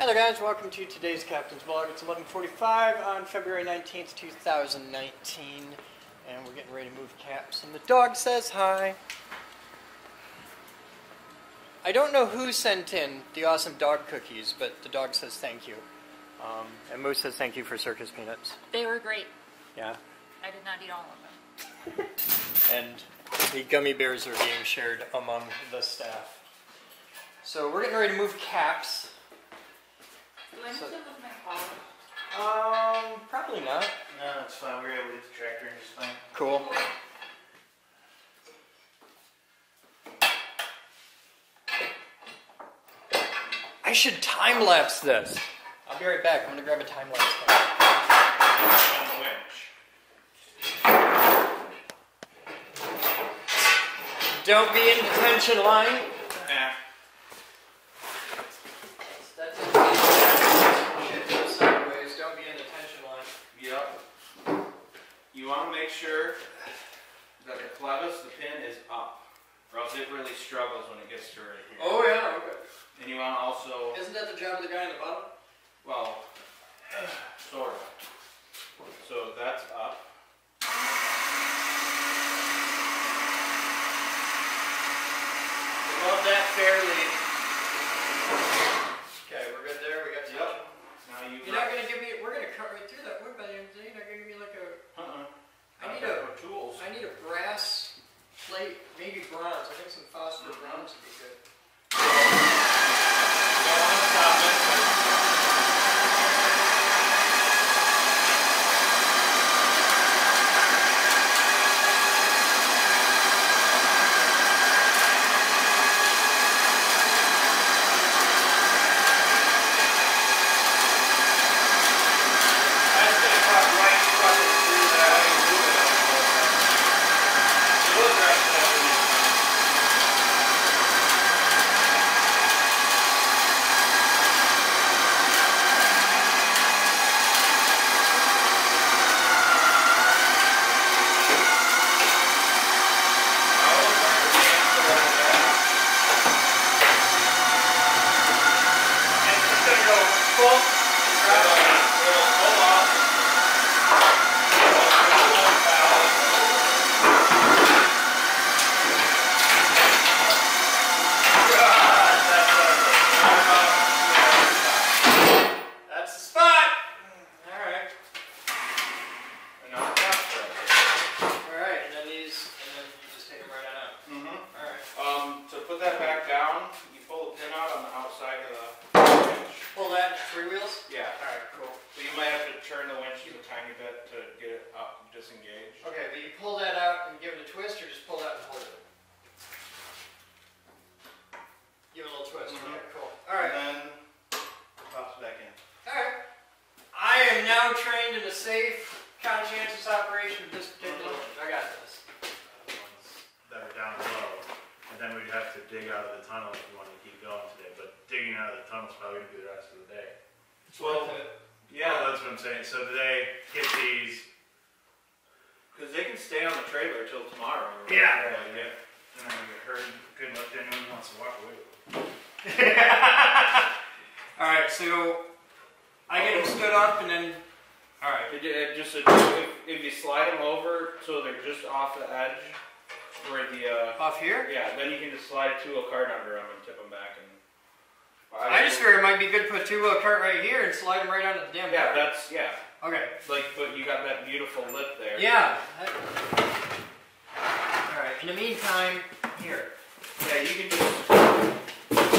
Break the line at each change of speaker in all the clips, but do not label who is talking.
Hi there guys, welcome to today's Captain's Vlog. It's 11:45 on February 19th, 2019, and we're getting ready to move caps, and the dog says hi. I don't know who sent in the awesome dog cookies, but the dog says thank you. And Moose says thank you for circus peanuts.
They were great.
Yeah.
I did not eat all of them.
And the gummy bears are being shared among the staff. So we're getting ready to move caps.
Do I need to move my collar?
Probably not.
No, that's fine. We were able to get the tractor in just fine.
Cool. I should time-lapse this. I'll be right back. I'm going to grab a time-lapse camera.
On the winch.
Don't be in detention line.
Yeah.
That's it. Shit goes sideways. Don't be in detention line.
Yep. You want to make sure that the clevis, the pin, is up, or else it really struggles when it gets to right here.
Oh yeah, okay.
And you want to also,
Isn't that the job of the guy in the bottom?
well, sort of. So that's up.
Above that fairly. Okay, we're good there. We got tension.
Yep. Now
You're not gonna give me. We're gonna cut right through that wood by the end of the day. You're not gonna give me like a. I need a
tools.
I need a brass plate, maybe bronze. I think some phosphor bronze would be good.
Don't want to stop it.
Trained in a safe, conscientious operation of this particular. I got this.
That are down low, and then we'd have to dig out of the tunnel if we wanted to keep going today. But digging out of the tunnel is probably going to be the rest of the day.
Well, yeah,
that's what I'm saying. So today, get these.
Because they can stay on the trailer till tomorrow.
Yeah. And then we get hurt. Good luck to anyone who wants to walk away with them.
Alright, so I get them stood up and then. Alright.
If you slide them over so they're just off the edge, where the
off here?
Yeah, then you can just slide a 2-wheel cart under them and tip them back. And
I just figured it might be good to put a 2-wheel cart right here and slide them right onto the damn cart. Okay.
But you got that beautiful lip there.
Yeah. Alright, in the meantime, here.
Yeah, you can just.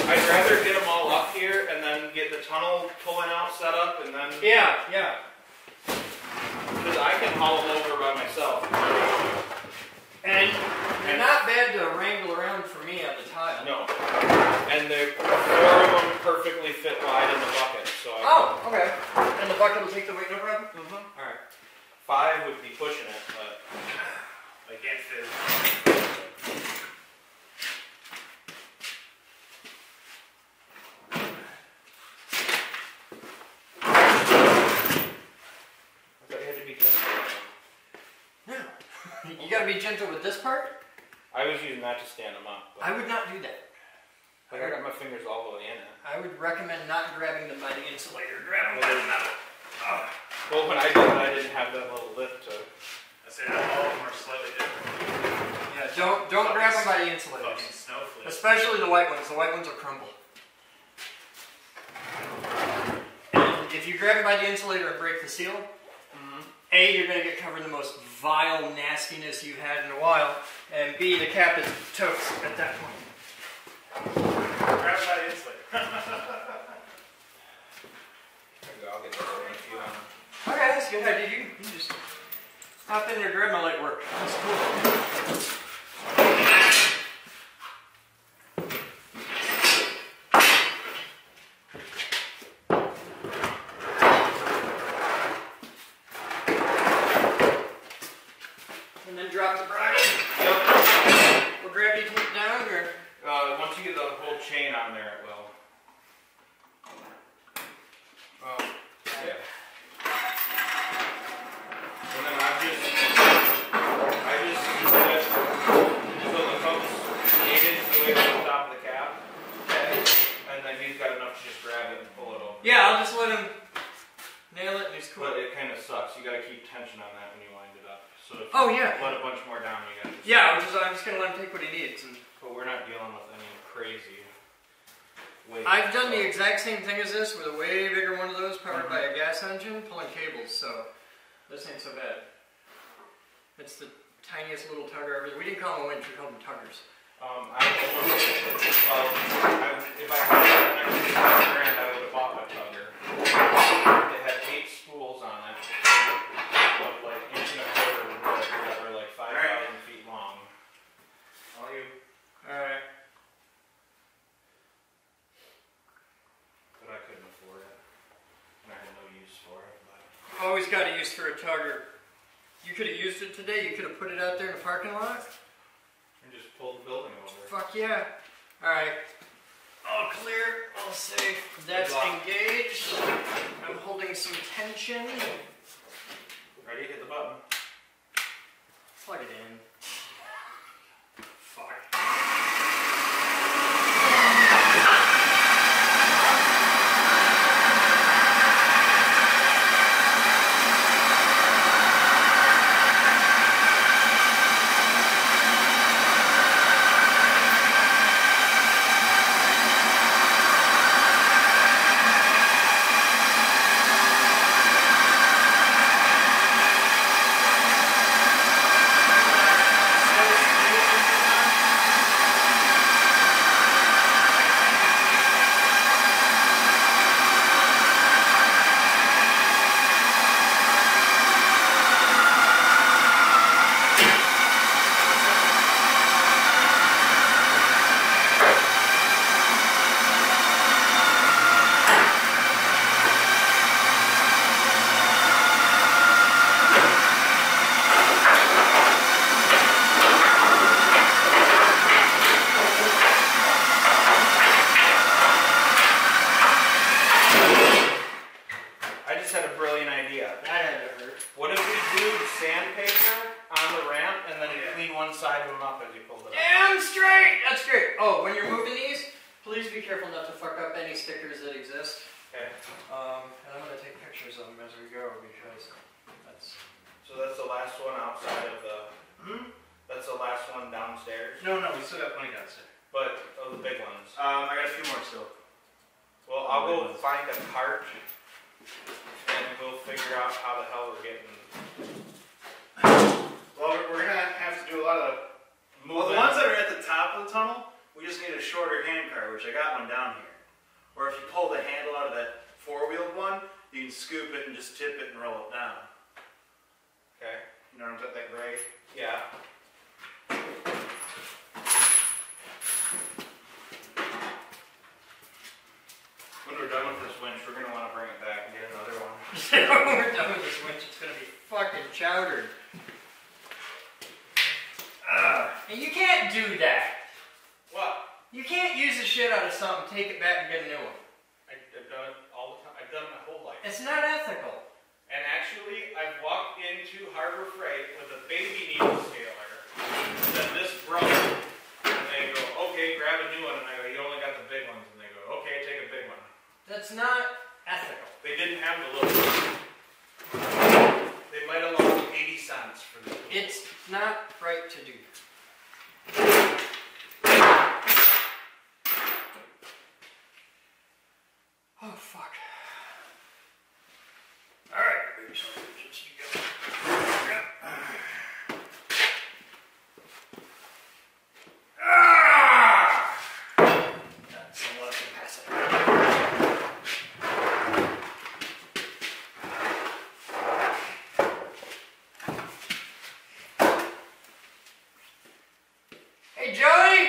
I'd rather get them all up here and then get the tunnel pulling out set up and then.
Yeah.
Because I can haul them over by myself.
And they're not bad to wrangle around for me on the tile.
No. And 4 of them perfectly fit wide in the bucket. So
okay. And the bucket will take the weight, no problem?
Mm-hmm.
Alright.
5 would be pushing it, but
I can't fit.
You gotta be gentle with this part?
I was using that to stand them up.
I would not do that.
Like I got my fingers all the way in it.
I would recommend not grabbing them by the insulator. Grab them by the metal.
Well, when I did it, I didn't have that little lip to.
I say that all of them are slightly different.
Yeah, don't grab them by the insulator.
Fucking snowflakes.
Especially the white ones. The white ones will crumble. And if you grab it by the insulator and break the seal, A, you're going to get covered in the most vile nastiness you've had in a while, and B, the cap is toast at that point.
Grab it by the insulator.
I'll get that one if you want.
Okay, that's a good idea. You just hop in there and grab my light work. That's cool. And then drop the bracket.
Yep.
Will gravity take it down, or?
Once you get the whole chain on there, it will. Yeah. And then I just until the coat's created so we have the top of the cap.
Okay.
And then he's got enough to just grab it and pull it over.
Yeah, I'll just let him nail it and he's cool.
But it kind of sucks. You got to keep tension on that when you wind it up. So if
Oh,
you
yeah.
let a bunch more down, you got to.
Yeah, I'm just going to let him take what he needs. And
But we're not dealing with any crazy weight.
I've done the exact same thing as this with a way bigger one of those powered by a gas engine pulling cables, so this ain't so bad. It's the tiniest little tugger ever. We didn't call them winch, we called them tuggers.
If I had an extra $5,000, I would have bought my tugger. They had 8 spools on it, of like inch and a quarter wood that were like 5,000 feet long. All you.
Alright.
But I couldn't afford it. And I had no use for it. But
Always got a use for a tugger. You could have used it today, you could have put it out there in the parking lot.
and just pull the building over.
Fuck yeah. Alright. All clear, all safe. That's engaged. I'm holding some tension.
Ready? Hit the button.
Plug it in. Fuck. That's not ethical.
They didn't have the little. They might have lost 80 cents for the.
It's not right to do. Oh, fuck. Alright, baby, so just you go. That's somewhat capacitor. Hey, Joey!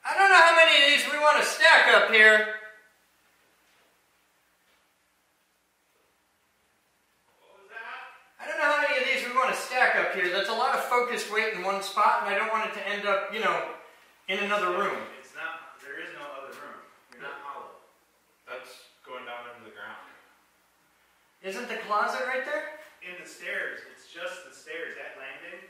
I don't know how many of these we want to stack up here. I don't know how many of these we want to stack up here. That's a lot of focused weight in one spot, and I don't want it to end up, you know, in another room.
It's not, there is no other room. You're not hollow.
That's going down into the ground.
Isn't the closet right there?
In the stairs, it's just the stairs. That landing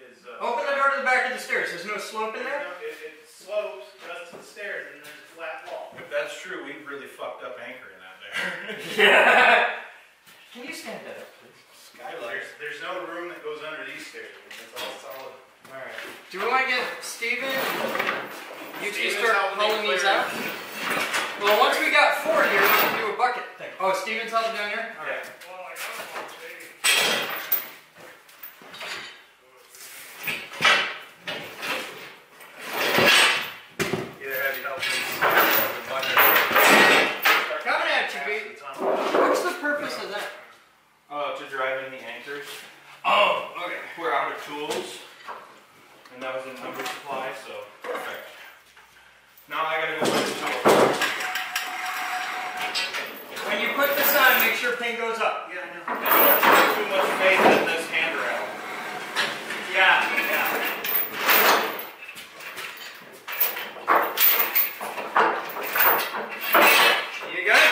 is...
Open the door to the back of the stairs. There's no slope in there?
It slopes just to the stairs, and there's a flat wall.
If that's true, we really fucked up anchoring that there.
Yeah. Can you stand that up, please?
Skylights.
There's no room that goes under these stairs. It's all solid.
Alright. Do we want to get Steven? You two
Steven's
start
helping me
pulling these
clear
out? Well, once we got 4 here, we can do a bucket thing. Oh, Steven's helping down here? Alright.
Well, I got one, baby. Either have you help me
Coming at you, baby. What's the purpose of that?
To drive in the anchors.
Oh, okay.
We're out of tools. And that was in number supply, so perfect. Now I gotta go get the tools.
When you put this on, make sure pin goes up.
Yeah, I know.
Too much faith in this handrail.
Yeah. You good?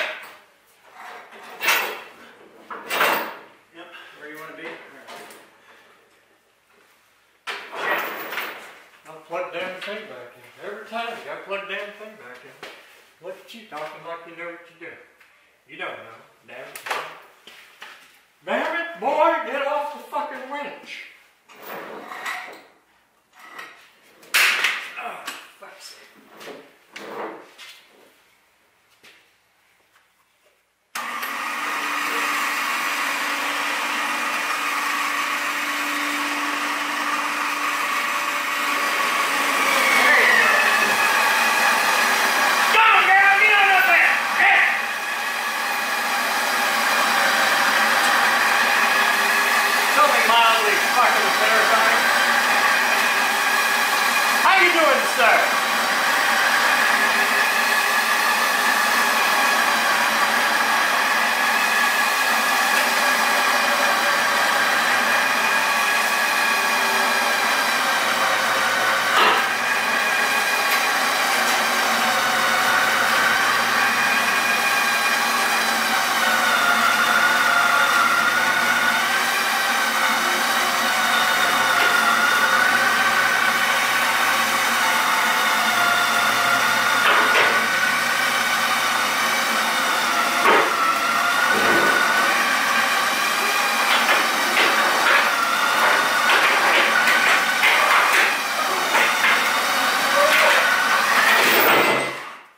Yep, where you want to be?
I'll plug damn thing back in. Every time you gotta plug damn thing back in. Look at you talking like you know what you're doing. You don't know. Damn it. Damn it, boy, get off the fucking winch. Oh, fuck's sake.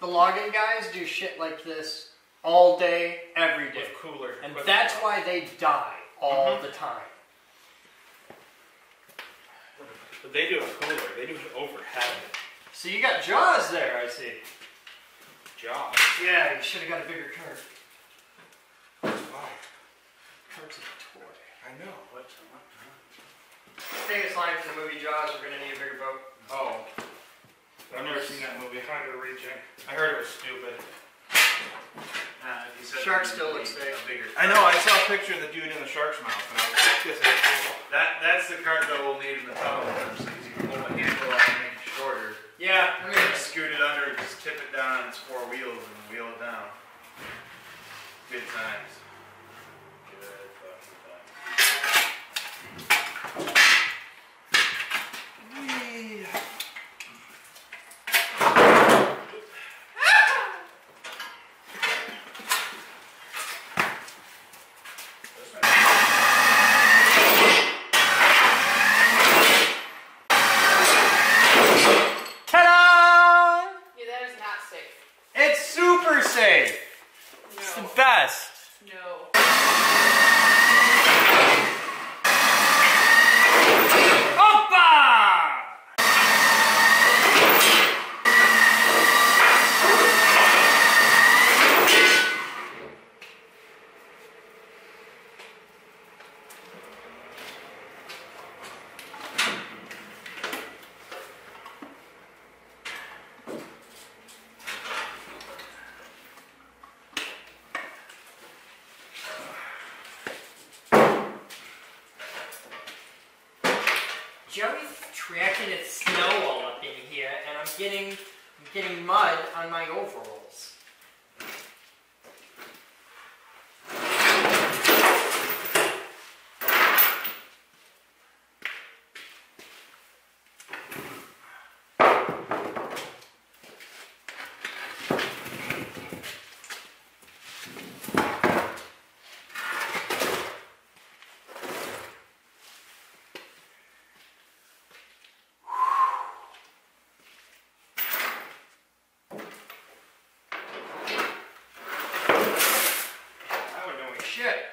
Logging guys do shit like this all day, every day.
With cooler.
And that's why they die all the time.
But they do it cooler. They do it overhead.
So you got jaws there, I see.
Jaws?
Yeah, you should have got a bigger cart.
Why?
Cart's a toy.
I know. What?
Famous line from the movie Jaws, we're going to need a bigger boat.
Oh. I've never seen that movie.
Kind of reaching.
I heard it was stupid.
He said
Shark
that
still
would
looks
be
big.
a bigger
I know. I saw a picture of the dude in the shark's mouth, and I was like, this ain't cool.
That's the cart that we'll need in the tunnel. So you can pull the handle out and make it shorter.
Yeah, I mean,
Just scoot it under, just tip it down on its 4 wheels and wheel it down. Good times. Good fucking times.
Joey's tracking its snow all up in here, and I'm getting mud on my overalls. Shit.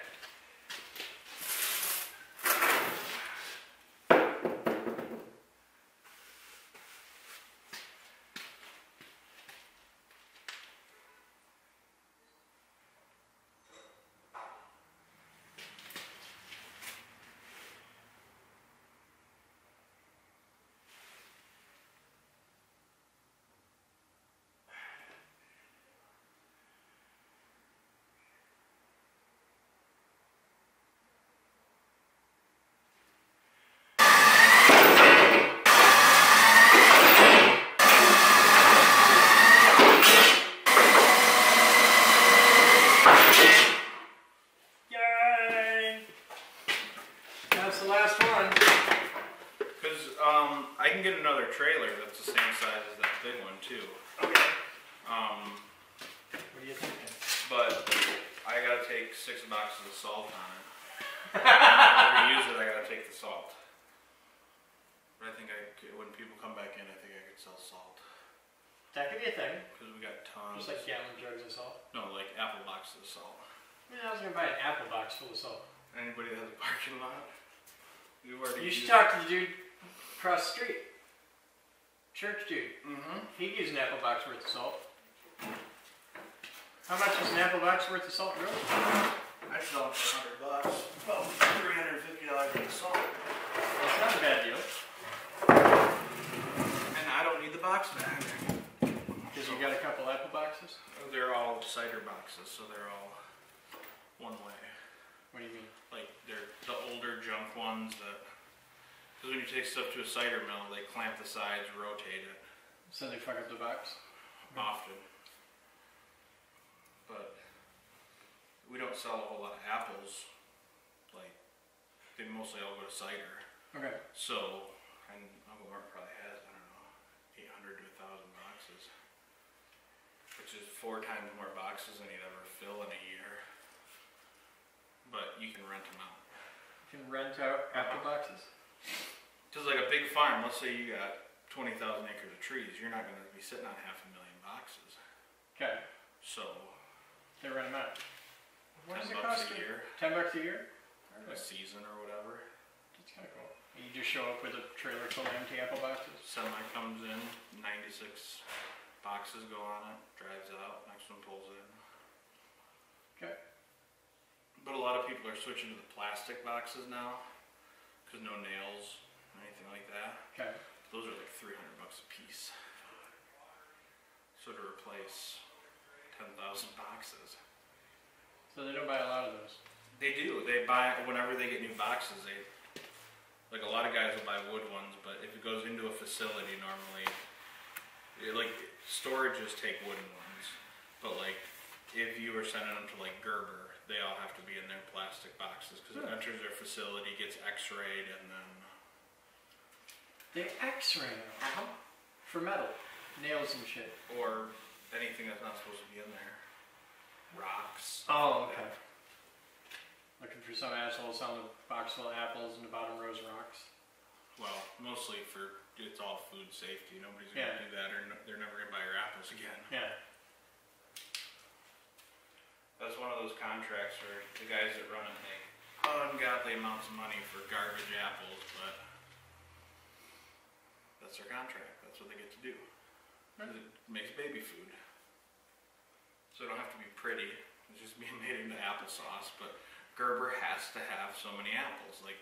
I can get another trailer that's the same size as that big one too.
Okay.
What
are you thinking?
But I gotta take 6 boxes of salt on it. If I use it, I gotta take the salt. But I think when people come back in, I think I could sell salt.
That could be a thing.
Because we got tons.
Just like gallon jugs of salt?
No, like apple boxes of salt.
Yeah, I was gonna buy an apple box full of salt.
Anybody that has a parking lot?
You should talk to the dude across the street. Church dude.
Mm-hmm.
He'd use an apple box worth of salt. How much is an apple box worth of salt, really?
I sell it for $100. Well, $350 worth of salt.
That's not a bad deal.
And I don't need the box back.
Because you got a couple apple boxes?
They're all cider boxes, so they're all one way.
What do you mean?
Like, they're the older junk ones that... Because when you take stuff to a cider mill, they clamp the sides, rotate it.
So they fuck up the box?
Often. But we don't sell a whole lot of apples. Like, they mostly all go to cider.
Okay.
So, and Uncle Mark probably has, I don't know, 800 to 1,000 boxes. Which is 4 times more boxes than he'd ever fill in a year. But you can rent them out.
You can rent out apple boxes?
Just like a big farm, let's say you got 20,000 acres of trees, you're not going to be sitting on 500,000 boxes.
Okay.
So,
they rent them out. What does it
$10
cost?
a year.
$10 a year?
A season or whatever.
That's kind of cool. You just show up with a trailer full of empty apple boxes?
Semi comes in, 96 boxes go on it, drives out, next one pulls in.
Okay.
But a lot of people are switching to the plastic boxes now, because no nails, anything like that.
Okay.
Those are like $300 a piece. So to replace 10,000 boxes.
So they don't buy a lot of those?
They do. They buy, whenever they get new boxes, they, like a lot of guys will buy wood ones, but if it goes into a facility normally, like storages take wooden ones, but like if you were sending them to like Gerber, they all have to be in their plastic boxes because it enters their facility, gets x-rayed, and then...
They x-ray them? For metal. Nails and shit.
Or anything that's not supposed to be in there. Rocks.
Oh, okay. Looking for some assholes selling a box full of apples and the bottom rows rocks.
Well, mostly for, it's all food safety. Nobody's going to do that, or they're never going to buy your apples again.
Yeah.
That's one of those contracts where the guys that run it make ungodly amounts of money for garbage apples, but that's their contract. That's what they get to do. Because it makes baby food. So it don't have to be pretty. It's just being made into applesauce, but Gerber has to have so many apples. Like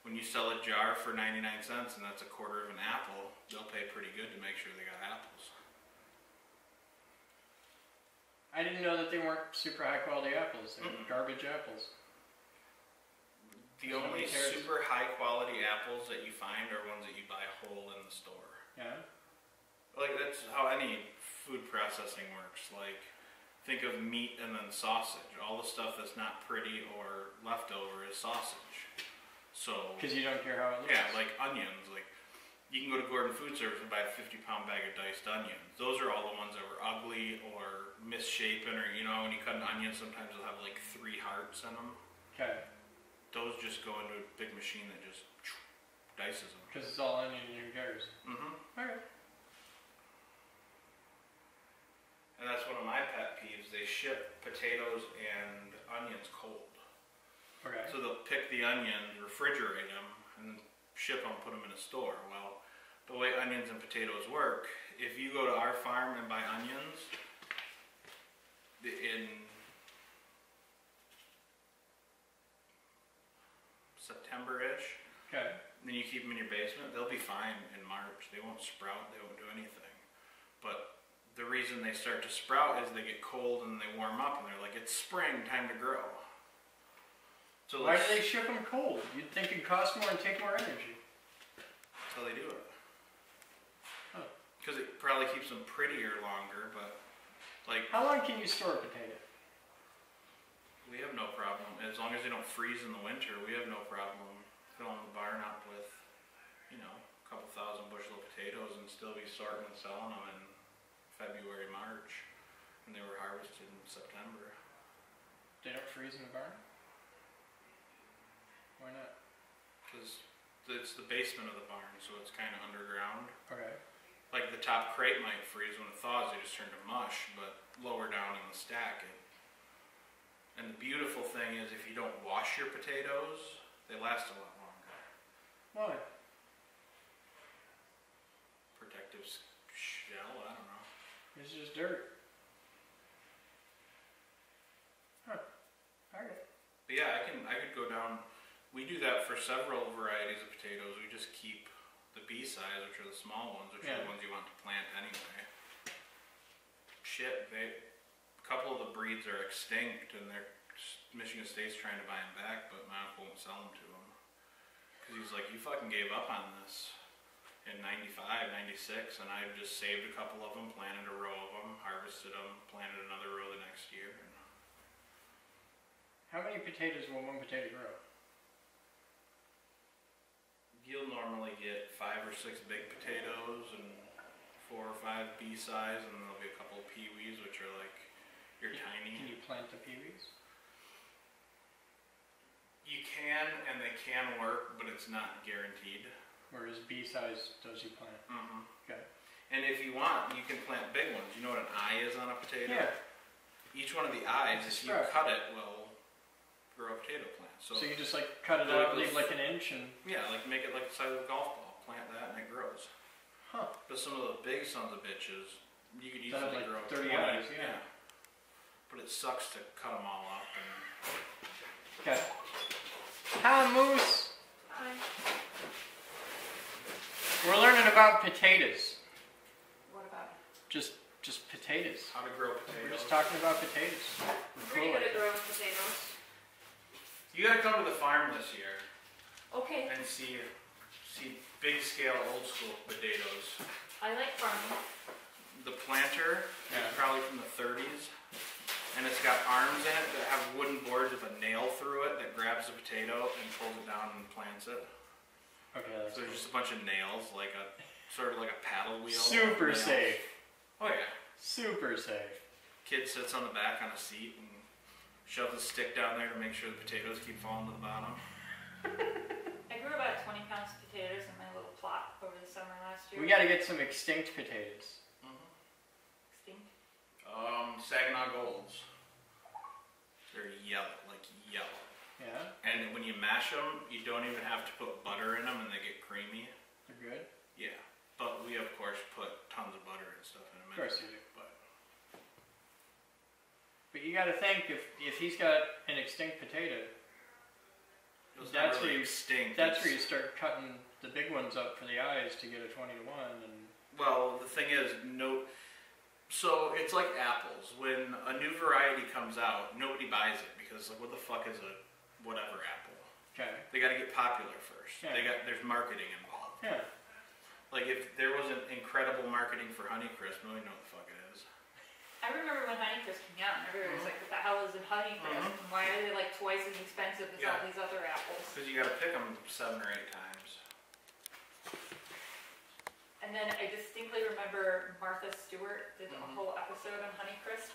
when you sell a jar for 99 cents and that's a quarter of an apple, they'll pay pretty good to make sure they got apples.
I didn't know that they weren't super high quality apples. They were garbage apples.
The only super high quality apples that you find are ones that you buy whole in the store.
Yeah.
Like that's how any food processing works. Like think of meat and then sausage. All the stuff that's not pretty or leftover is sausage. So.
Because you don't care how it looks.
Yeah, like onions. Like you can go to Gordon Food Service and buy a 50-pound bag of diced onions. Those are all the ones that were ugly or misshapen, or you know when you cut an onion, sometimes they'll have like 3 hearts in them.
Okay.
Those just go into a big machine that just dices them.
Because it's all onion and who cares?
Mm-hmm.
Alright.
And that's one of my pet peeves. They ship potatoes and onions cold.
Okay.
So they'll pick the onions, refrigerate them, and ship them, put them in a store. Well, the way onions and potatoes work, if you go to our farm and buy onions, in September-ish,
Okay.
then you keep them in your basement, they'll be fine in March. They won't sprout, they won't do anything. But the reason they start to sprout is they get cold and they warm up and they're like, it's spring, time to grow. So
why do they ship them cold? You'd think it'd cost more and take more energy.
That's how they do it.
Huh.
Because it probably keeps them prettier longer, but like...
How long can you store a potato?
We have no problem. As long as they don't freeze in the winter, we have no problem filling the barn up with, you know, a couple thousand bushel of potatoes and still be sorting and selling them in February, March. And they were harvested in September.
They don't freeze in the barn? Why not?
Because it's the basement of the barn, so it's kind of underground.
Okay.
Like the top crate might freeze when it thaws, they just turn to mush, but lower down in the stack, and the beautiful thing is if you don't wash your potatoes, they last a lot longer.
Why?
Protective shell, I don't know.
It's just dirt. Huh. Alright.
But yeah, I could go down. We do that for several varieties of potatoes. We just keep the B size, which are the small ones, which are the ones you want to plant anyway. Shit, a couple of the breeds are extinct, and Michigan State's trying to buy them back, but my uncle won't sell them to them. Because he's like, you fucking gave up on this in 95, 96, and I just saved a couple of them, planted a row of them, harvested them, planted another row the next year.
How many potatoes will one potato grow?
You'll normally get 5 or 6 big potatoes and 4 or 5 B size, and then there'll be a couple of peewees, which are like you're tiny.
Can you plant the peewees?
You can, and they can work, but it's not guaranteed.
Whereas B size does you plant?
Mm-hmm.
Okay.
And if you want, you can plant big ones. You know what an eye is on a potato?
Yeah.
Each one of the eyes,
It's
if
a
you
sprout.
cut it, will grow a potato plant.
So you just like cut it out, leave like an inch, and
yeah, like make it like the size of a golf ball. Plant that, and it grows.
huh?
But some of the big sons of bitches, you could
That have
easily
like
grow
30
20.
eyes, yeah.
But it sucks to cut them all up. And
Okay. Hi, Moose.
Hi.
We're learning about potatoes.
What about?
Just potatoes.
how to grow
We're
potatoes.
just talking about potatoes. We're
Pretty
cool
good
like
at growing potatoes.
You gotta come to the farm this year
Okay.
and see big scale old school potatoes.
I like farming.
The planter
Yeah.
is probably from the 30s, and it's got arms in it that have wooden boards with a nail through it that grabs the potato and pulls it down and plants it.
Okay, that's
So there's just a bunch of nails, like a sort of like a paddle wheel.
super
Nails.
safe.
Oh yeah.
Super safe.
Kid sits on the back on a seat and shoves a stick down there to make sure the potatoes keep falling to the bottom.
I grew about 20 pounds of potatoes in my little plot over the summer last year.
We got to get some extinct potatoes.
Extinct.
Saginaw Golds. They're yellow, like yellow.
Yeah,
And when you mash them, you don't even have to put butter in them and they get creamy.
they're good.
Yeah. But we, of course, put tons of butter and stuff in them.
Of course you do.
But
But you got to think if he's got an extinct potato,
it was
That's
not really
where you-
extinct.
that's
It's-
where you start cutting the big ones up for the eyes to get a 20-to-1. And
Well, the thing is, so it's like apples. When a new variety comes out, nobody buys it because like, what the fuck is a whatever apple?
Okay.
They got to get popular first.
Yeah.
There's marketing involved.
Yeah.
Like if there wasn't incredible marketing for Honeycrisp, nobody know what the fuck it is.
I remember when Honeycrisp came out, and everybody was like, "What the hell is in Honeycrisp? And why are they like twice as expensive as all these other apples?"
Because you got to pick them 7 or 8 times.
And then I distinctly remember Martha Stewart did a whole episode on Honeycrisp.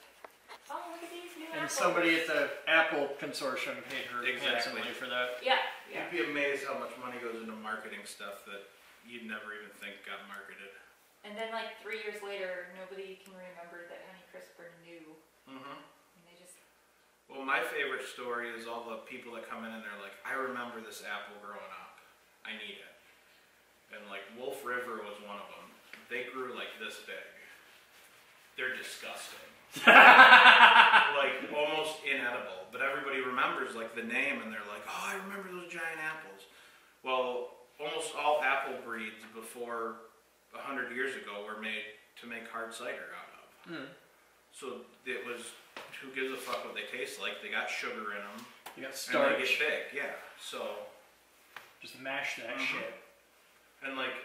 Oh, look at these new
And
apples.
somebody at the Apple Consortium paid her
Exactly.
handsomely for that.
Yeah.
You'd be amazed how much money goes into marketing stuff that you'd never even think got marketed.
And then like 3 years later, nobody can remember that Honeycrisp are new.
Mm-hmm.
And they just...
Well, my favorite story is all the people that come in and they're like, I remember this apple growing up. I need it. And like Wolf River was one of them. They grew like this big. They're disgusting. Like almost inedible. But everybody remembers like the name and they're like, oh, I remember those giant apples. Well, almost all apple breeds before 100 years ago were made to make hard cider out of.
Mm.
So it was, who gives a fuck what they taste like? They got sugar in them.
You got
And they
starch.
get big, yeah. So,
Just mash that shit.
and like,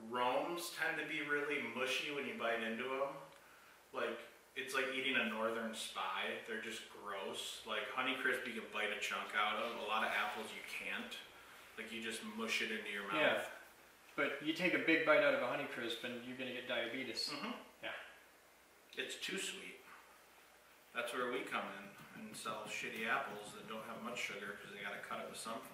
Romes tend to be really mushy when you bite into them. Like, it's like eating a northern spy. They're just gross. Like, Honeycrisp you can bite a chunk out of. A lot of apples you can't. Like, you just mush it into your mouth.
Yeah. But you take a big bite out of a Honeycrisp and you're going to get diabetes.
Mm-hmm.
Yeah.
It's too sweet. That's where we come in and sell shitty apples that don't have much sugar because they got to cut it with something.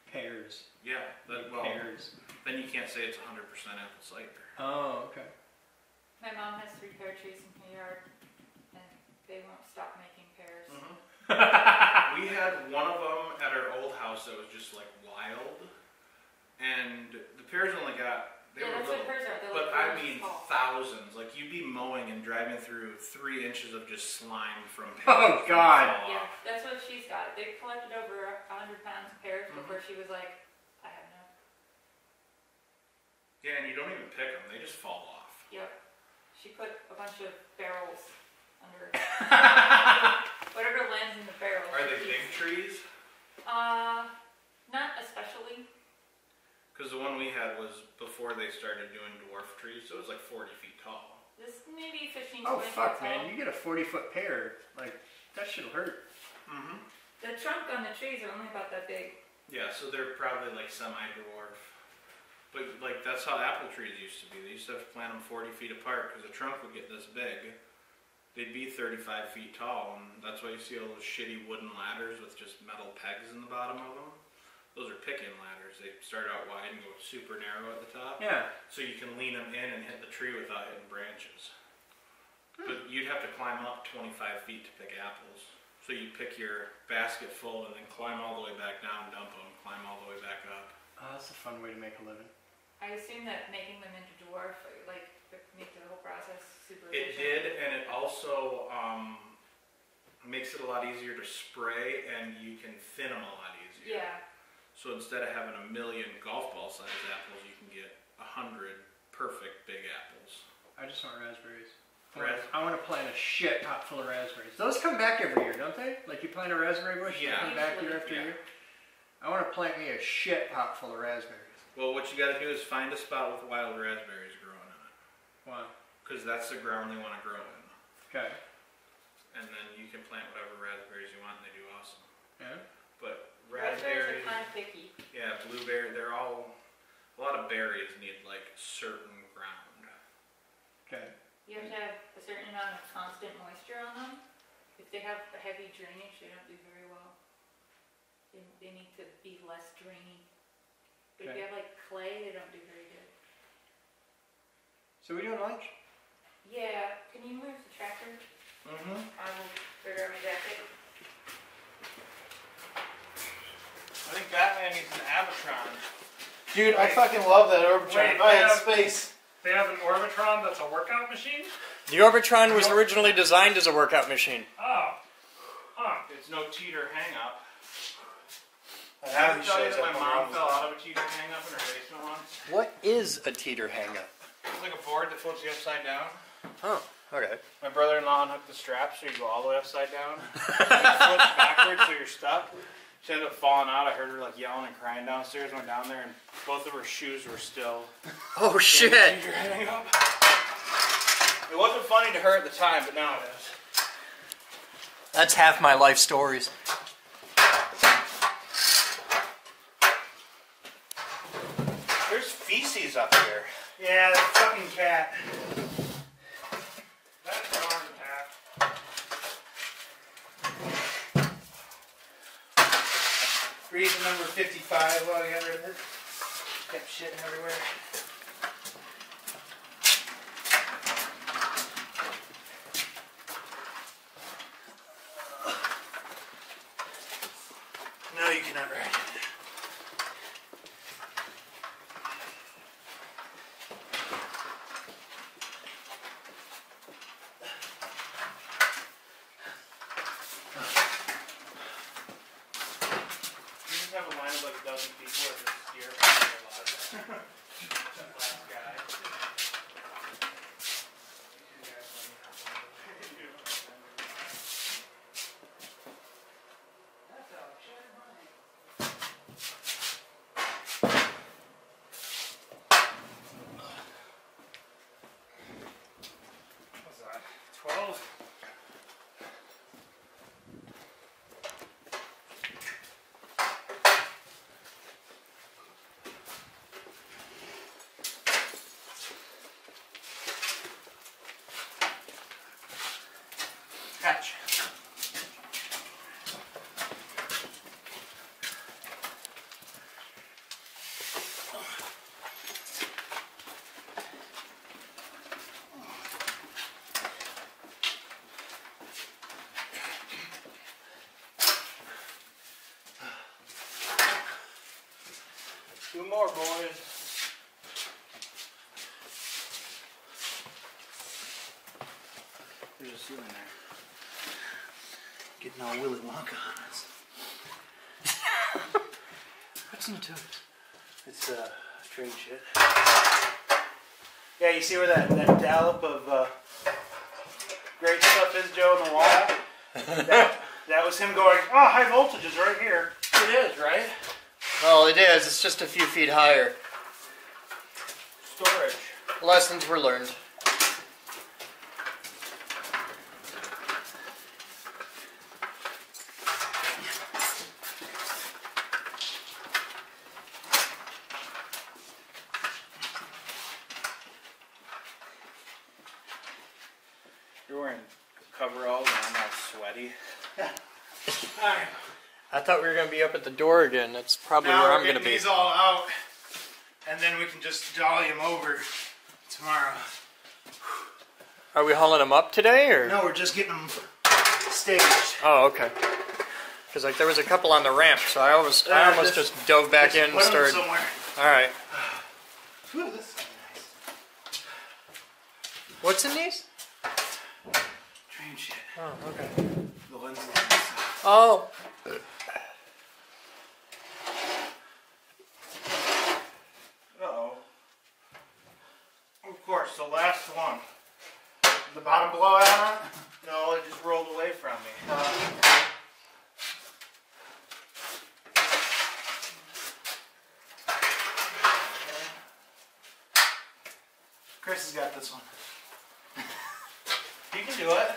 Pears.
Yeah,
Pears.
then you can't say it's 100% apple cider.
Oh, okay.
My mom has 3 pear trees in her yard, and they won't stop making pears.
We had one of them at our old house that was just like wild, and the pears only got, they were
that's
little,
what pears are. They're
but
like
I mean
tall.
thousands. Like you'd be mowing and driving through 3 inches of just slime from pears.
Oh, God.
Yeah, that's what she's got. They collected over 100 pounds of pears before she was like, I have enough.
Yeah, and you don't even pick them; they just fall off.
Yep. She put a bunch of barrels under whatever lands in the barrel.
Are they big trees?
Not especially.
Because the one we had was before they started doing dwarf trees, so it was like 40 feet tall.
This maybe 15, 20
Oh, fuck,
feet tall.
man. You get a 40-foot pear. Like, that shit'll hurt.
Mm-hmm.
The trunk on the trees are only about that big.
Yeah, so they're probably like semi-dwarf. But like that's how apple trees used to be. They used to have to plant them 40 feet apart because the trunk would get this big. They'd be 35 feet tall, and that's why you see all those shitty wooden ladders with just metal pegs in the bottom of them. Those are picking ladders. They start out wide and go super narrow at the top.
Yeah.
So you can lean them in and hit the tree without hitting branches. But you'd have to climb up 25 feet to pick apples. So you pick your basket full and then climb all the way back down, dump them, climb all the way back up.
Oh, that's a fun way to make a living.
I assume that making them into dwarf, like, make the whole process super
It
efficient.
did, and it also makes it a lot easier to spray, and you can thin them a lot easier.
Yeah.
So instead of having 1 million golf ball sized apples, you can get 100 perfect big apples.
I just want raspberries.
I
I want to plant a shit pot full of raspberries. Those come back every year, don't they? Like you plant a raspberry bush,
Yeah.
they come back year after
Yeah.
year. I want to plant me a shit pot full of raspberries.
Well, what you got to do is find a spot with wild raspberries growing in it,
Why?
because that's the ground they want to grow in.
Okay.
And then you can plant whatever raspberries you want, and they do awesome.
Yeah.
But
Raspberries
raspberries,
are kind of picky.
yeah, blueberry, they're all, a lot of berries need like certain ground.
Okay.
You have to have a certain amount of constant moisture on them. If they have a heavy drainage, they don't do very well. They need to be less drainy. But if
Okay.
you have like clay, they don't do very good.
So we doing lunch?
Yeah, can you move the tractor?
Mm-hmm.
I will figure out my jacket.
I think Batman needs an Abatron.
Dude, I fucking love that Orbitron.
Wait,
If I had
yeah.
space.
They have an Orbitron that's a workout machine?
The Orbitron was originally designed as a workout machine.
Oh. Huh.
It's no teeter hang up.
And
Did
how
I
he
tell you
shows
that
up
my
on
mom
Rob's
fell
house.
out of a teeter hang up in her basement once?
What is a teeter hang-up?
It's like a board that flips you upside down.
Oh, okay.
My brother-in-law unhooked the strap so you go all the way upside down. You flip backwards so you're stuck. She ended up falling out. I heard her like yelling and crying downstairs. Went down there and both of her shoes were still.
Oh shit!
It wasn't funny to her at the time, but now it is.
That's half my life stories.
There's feces up here.
Yeah, that fucking cat. That's an arm attack.
Reason number 55 while we got rid of it. Kept shitting everywhere. No, you cannot ride it. Have a line of like a dozen people or just steer from a lot. Last guy.
What's that? 12?
Catch. Two more, boys. There's a ceiling there. Getting all Willy Wonka on us.
What's into it?
It's train shit. Yeah, you see where that dollop of great stuff is, Joe, in the wall? that was him going, oh, high voltage is right here. It is, right?
Well, it is. It's just a few feet higher.
Storage.
Lessons were learned.
You're wearing coveralls and I'm all sweaty.
Alright. I thought we were going to be up at the door again. That's probably
Now
where
we're
I'm going to
getting
be.
these all out, and then we can just dolly them over tomorrow.
Are we hauling them up today, or?
No, we're just getting them staged.
Oh, okay. Because like there was a couple on the ramp, so I almost just dove back in and
put 'em
started.
somewhere.
All right.
Ooh, this is nice.
What's in these?
Train shit.
Oh, okay.
The lenses.
Oh.
Uh-oh. Of course, the last one. The bottom blowout on it? No, it just rolled away from me. Chris has got this one. You can do it.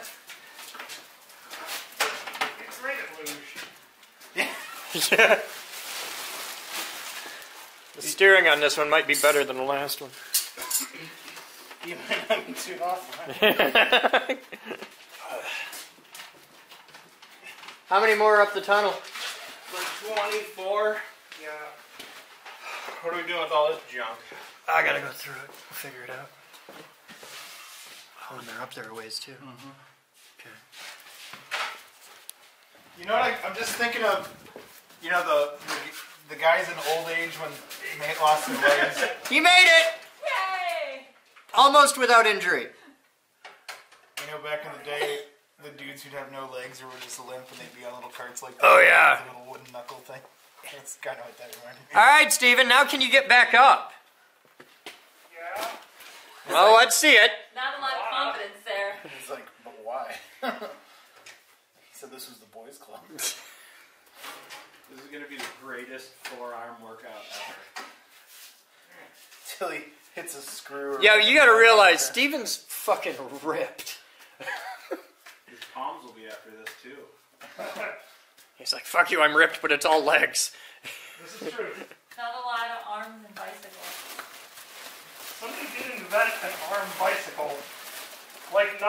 It's right at luge.
Yeah. The steering on this one might be better than the last one.
You might not be too off, right?
How many more up the tunnel?
Like 24. Yeah. What are we doing with all this junk?
I gotta go through it. We'll figure it out. Oh, and they're up there a ways too. Okay.
You know what? I'm just thinking of, you know, the guys in old age when they lost their legs.
He made it!
Yay!
Almost without injury.
You know, back in the day, the dudes who'd have no legs or were just limp and they'd be on little carts like that.
Oh, yeah.
With a little wooden knuckle thing. That's kind of what that reminded me.
All right, Steven, now can you get back up?
Yeah.
Well, let's see it.
Not a lot of confidence
He said this was the boys' club.
This is gonna be the greatest forearm workout ever.
Till he hits a screw.
Yeah, you gotta realize, Steven's fucking ripped.
His palms will be after this too.
He's like, fuck you, I'm ripped, but it's all legs.
This is true.
Not a lot of arms and bicycles.
Somebody did invent an arm bicycle. Like,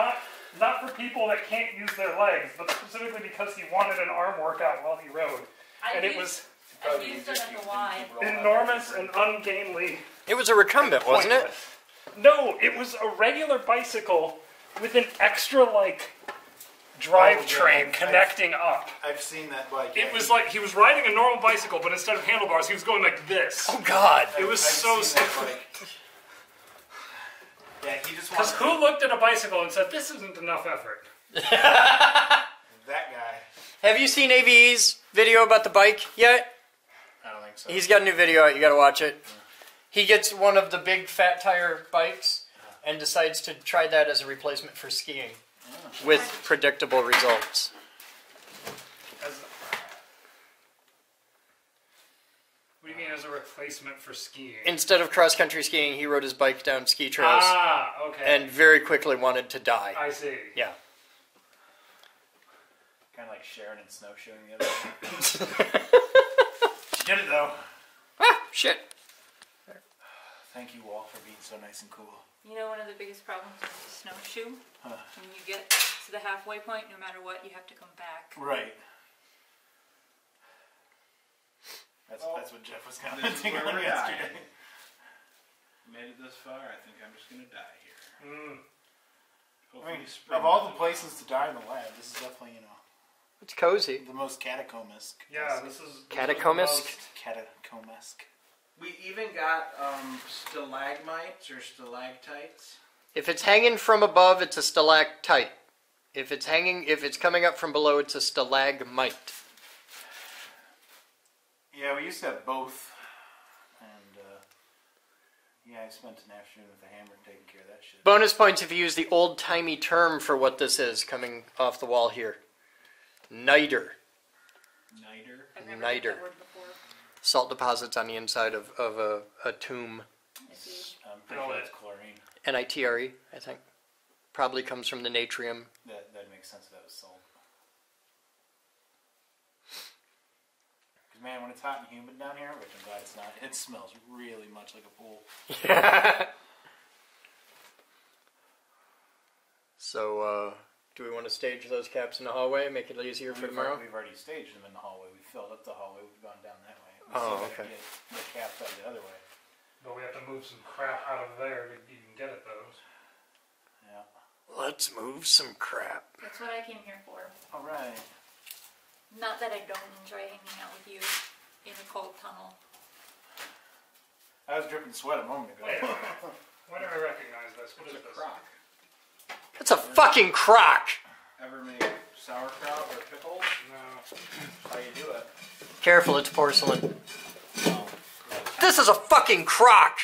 not for people that can't use their legs, but specifically because he wanted an arm workout while he rode. And it was
I've used it at the Y.
enormous and ungainly.
It was a recumbent, wasn't it?
No, it was a regular bicycle with an extra, like, drivetrain connecting up.
I've seen that bike.
It was like he was riding a normal bicycle, but instead of handlebars, he was going like this.
Oh, God.
It was so stupid.
Yeah, he just
Because
wanted
who looked at a bicycle and said, this isn't enough effort?
that guy.
Have you seen AVE's video about the bike yet?
I don't think so.
He's got a new video out, you gotta watch it. He gets one of the big fat tire bikes and decides to try that as a replacement for skiing. With predictable results.
What do you mean as a replacement for skiing?
Instead of cross-country skiing, he rode his bike down ski trails
Ah, okay.
and very quickly wanted to die.
I see.
Yeah.
Kind of like Sharon and snowshoeing the other day. She did it though.
Ah, shit.
Thank you, Wall, for being so nice and cool.
You know, one of the biggest problems with the snowshoe,
Huh.
when you get to the halfway point, no matter what, you have to come back.
Right. That's what Jeff was
This is
commenting
where
on
we're
yesterday.
dying. Made it this far, I think I'm just gonna die here.
Mm.
Hopefully
I mean,
spring
of all the
doesn't-
places to die in the lab, this is definitely,
It's cozy.
the most catacombesque.
Yeah, this is...
Catacombesque?
Catacombesque.
We even got stalagmites or stalactites.
If it's hanging from above, it's a stalactite. If it's coming up from below, it's a stalagmite.
Yeah, we used to have both. And, yeah, I spent an afternoon with the hammer taking care of that shit.
Bonus points if you use the old-timey term for what this is coming off the wall here. Niter.
Niter.
I've never
Niter.
heard that word before.
Salt deposits on the inside of a tomb.
I see.
I'm pretty sure it's chlorine.
Nitre, I think. Probably comes from the natrium.
That makes sense. That was salt. Because, man, when it's hot and humid down here, which I'm glad it's not, it smells really much like a pool.
So, do we want to stage those caps in the hallway and make it easier for tomorrow?
We've already staged them in the hallway. We filled up the hallway. We've gone down that way. We
Oh,
still gotta
okay.
Get the caps out the other way.
But we have to move some crap out of there to even get at those.
Yeah.
Let's move some crap.
That's what I came here for.
All right.
Not that I don't enjoy hanging out with you in a cold tunnel.
I was dripping sweat a moment ago.
Wait a minute. Why do I recognize this? What is
It's a
this?
crock.
That's a fucking crock!
Ever made sauerkraut or pickles?
No.
How you do it?
Careful, it's porcelain.
Oh,
This is a fucking crock!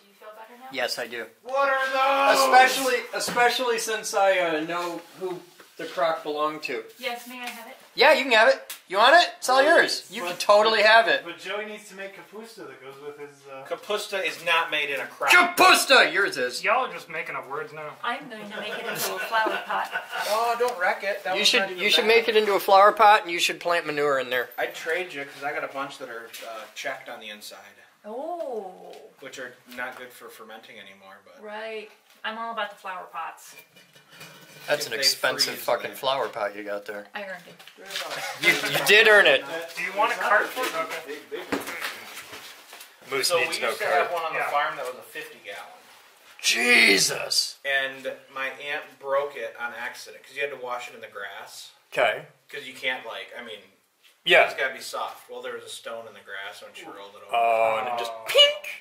Do you feel better now?
Yes, I do.
what are those?
Especially since I know who the crock belonged to.
Yes, may I have it?
Yeah, you can have it. You want it? It's all yours. You can totally have it.
But Joey needs to make kapusta that goes with his.
Kapusta is not made in a crock.
Kapusta! Yours is.
Y'all are just making up words now.
I'm going to make it into a flower pot.
Oh, don't wreck it. That
You
was not even
should
bad.
make it into a flower pot, and you should plant manure in there.
I'd trade you because I got a bunch that are checked on the inside,
Oh,
which are not good for fermenting anymore. But
right. I'm all about the flower pots.
That's
If
an
they
expensive
freeze,
fucking
they-
flower pot you got there.
I earned it.
You did earn it.
Do you want a cart for it? Okay.
Moose
so we
needs
used
no
to have
card.
one on the
Yeah.
farm that was a 50-gallon,
Jesus.
and my aunt broke it on accident because you had to wash it in the grass
Okay.
because you can't I mean,
Yeah.
it's got to be soft. Well, there was a stone in the grass when she rolled it over.
Oh, and it just pink.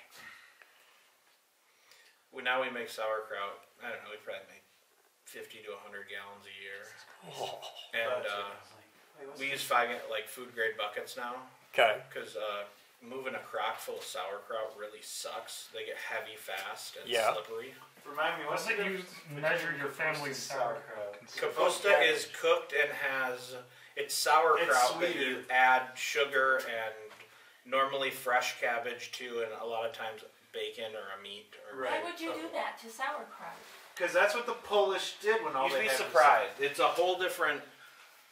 Now we make sauerkraut. I don't know. We probably make 50 to 100 gallons a year, and we use food grade buckets now
Okay.
because
moving a crock full of sauerkraut really sucks. They get heavy fast and
Yeah.
slippery.
Remind me, what's
Doesn't
the
you
difference
measure
between
your
Kapusta
family's
and
sauerkraut?
Kapusta is cooked and has, it's sauerkraut that you
sweeter.
add sugar and normally fresh cabbage to, and a lot of times bacon or a meat. Or
Right.
Why would you do that to sauerkraut?
Because that's what the Polish did when all
You'd
they
be
had was-
surprised. It's a whole different.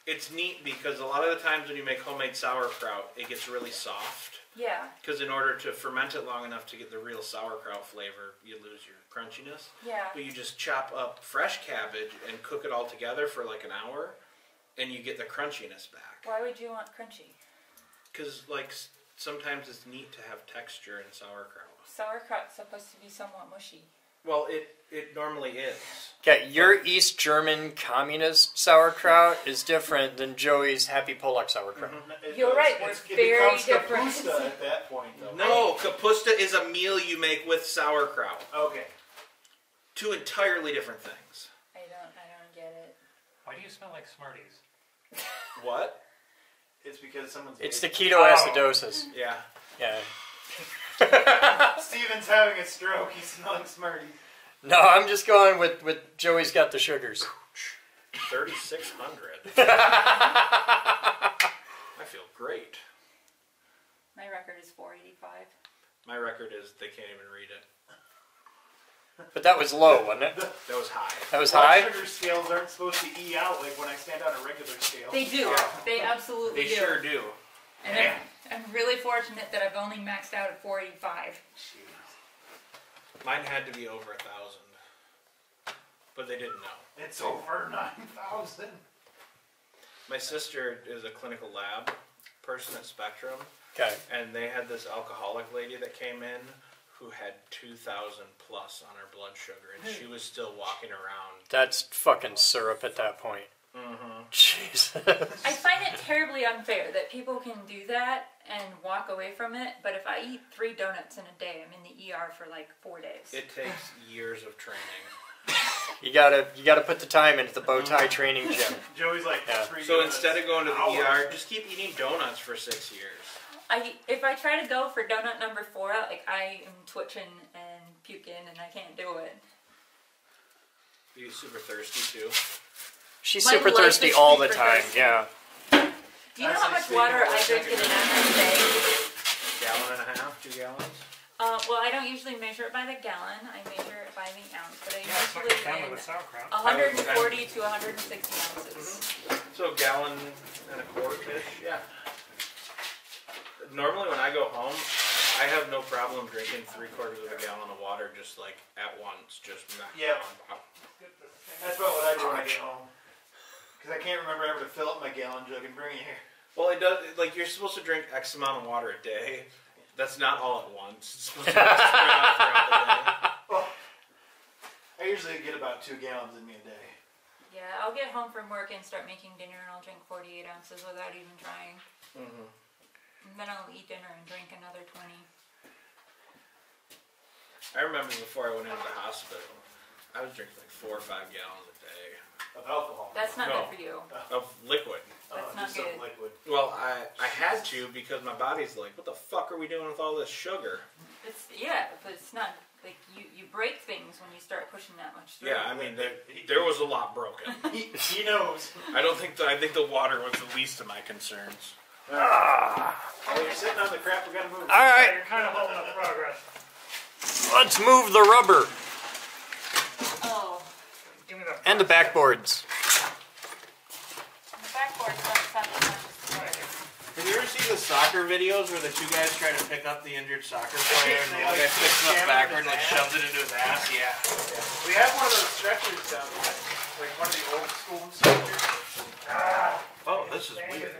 It's neat because a lot of the times when you make homemade sauerkraut, it gets really soft.
Yeah,
Because in order to ferment it long enough to get the real sauerkraut flavor, you lose your crunchiness.
yeah.
But you just chop up fresh cabbage and cook it all together for like an hour, and you get the crunchiness back.
Why would you want crunchy?
Because like sometimes it's neat to have texture in sauerkraut.
Sauerkraut's supposed to be somewhat mushy.
Well, it normally is.
Okay, your East German communist sauerkraut is different than Joey's Happy Pollock sauerkraut.
You're right, we're very
becomes
different.
Kapusta at that point, though.
No, kapusta is a meal you make with sauerkraut.
Okay.
Two entirely different things.
I don't get it.
Why do you smell like Smarties?
What?
It's because someone's.
It's the ketoacidosis.
Yeah.
Yeah.
Steven's having a stroke. He's smelling Smarties.
No, I'm just going with Joey's got the sugars.
3,600. I feel great.
My record is 485.
My record is they can't even read it.
But that was low, wasn't it?
That was high.
That was
Blood
high?
sugar scales aren't supposed to E out like when I stand on a regular scale.
They do.
Yeah.
They absolutely
They
do.
sure do.
And I'm really fortunate that I've only maxed out at 485.
Mine had to be over 1,000. But they didn't know.
It's over 9,000.
My sister is a clinical lab person at Spectrum,
Okay.
and they had this alcoholic lady that came in who had 2,000 plus on her blood sugar, and she was still walking around.
That's fucking syrup at that point.
Mm-hmm.
Jesus.
I find it terribly unfair that people can do that and walk away from it, but if I eat 3 donuts in a day, I'm in the ER for like 4 days.
It takes years of training.
You gotta put the time into the bow tie training gym.
Joey's like,
Yeah.
3
So
donuts
instead of going to the
an hour.
ER, just keep eating donuts for 6 years.
If I try to go for donut number 4, like I am twitching and puking and I can't do it.
Are you super thirsty too?
She's
My
super
life
thirsty
is
all the
super
time,
thirsty.
yeah.
Do you know how much water I drink in an average day?
Gallon and a half, 2 gallons?
Well, I don't usually measure it by the gallon. I measure it by the ounce, but I
Yeah, it's like
usually
a family
in
with sauerkraut.
140 to 160 ounces.
So a gallon and a quart-ish, yeah. Normally when I go home, I have no problem drinking 3/4 of a gallon of water just like at once, just knock
Yeah.
down.
That's about what I do when I get home. Because I can't remember ever to fill up my gallon jug and bring it here.
Well, it does. Like you're supposed to drink X amount of water a day. That's not all at once. It's supposed to be spread out throughout the day.
Well, I usually get about 2 gallons in me a day.
Yeah, I'll get home from work and start making dinner and I'll drink 48 ounces without even trying.
Mm-hmm.
And then I'll eat dinner and drink another 20.
I remember before I went into the hospital, I was drinking like 4 or 5 gallons a day
Of alcohol.
That's not
No.
good for you.
of liquid.
That's not
just some
good.
liquid.
Well, I had to because my body's like, what the fuck are we doing with all this sugar?
But it's not like you break things when you start pushing that much through.
Yeah, I mean there was a lot broken.
He knows.
I think the water was the least of my concerns.
Well, you're sitting on the crap, we gotta move.
All
Yeah,
right,
you're kind of holding up progress.
let's move the rubber
Oh,
Give me the
and the backboards.
the backboard's not something.
Have you ever seen the soccer videos where the 2 guys try to pick up the injured soccer player and the other guy picks him up backward and like shoves it into his ass? Yeah.
We have one of those stretchers down there. Like one of the old school stretchers.
Oh, this is weird.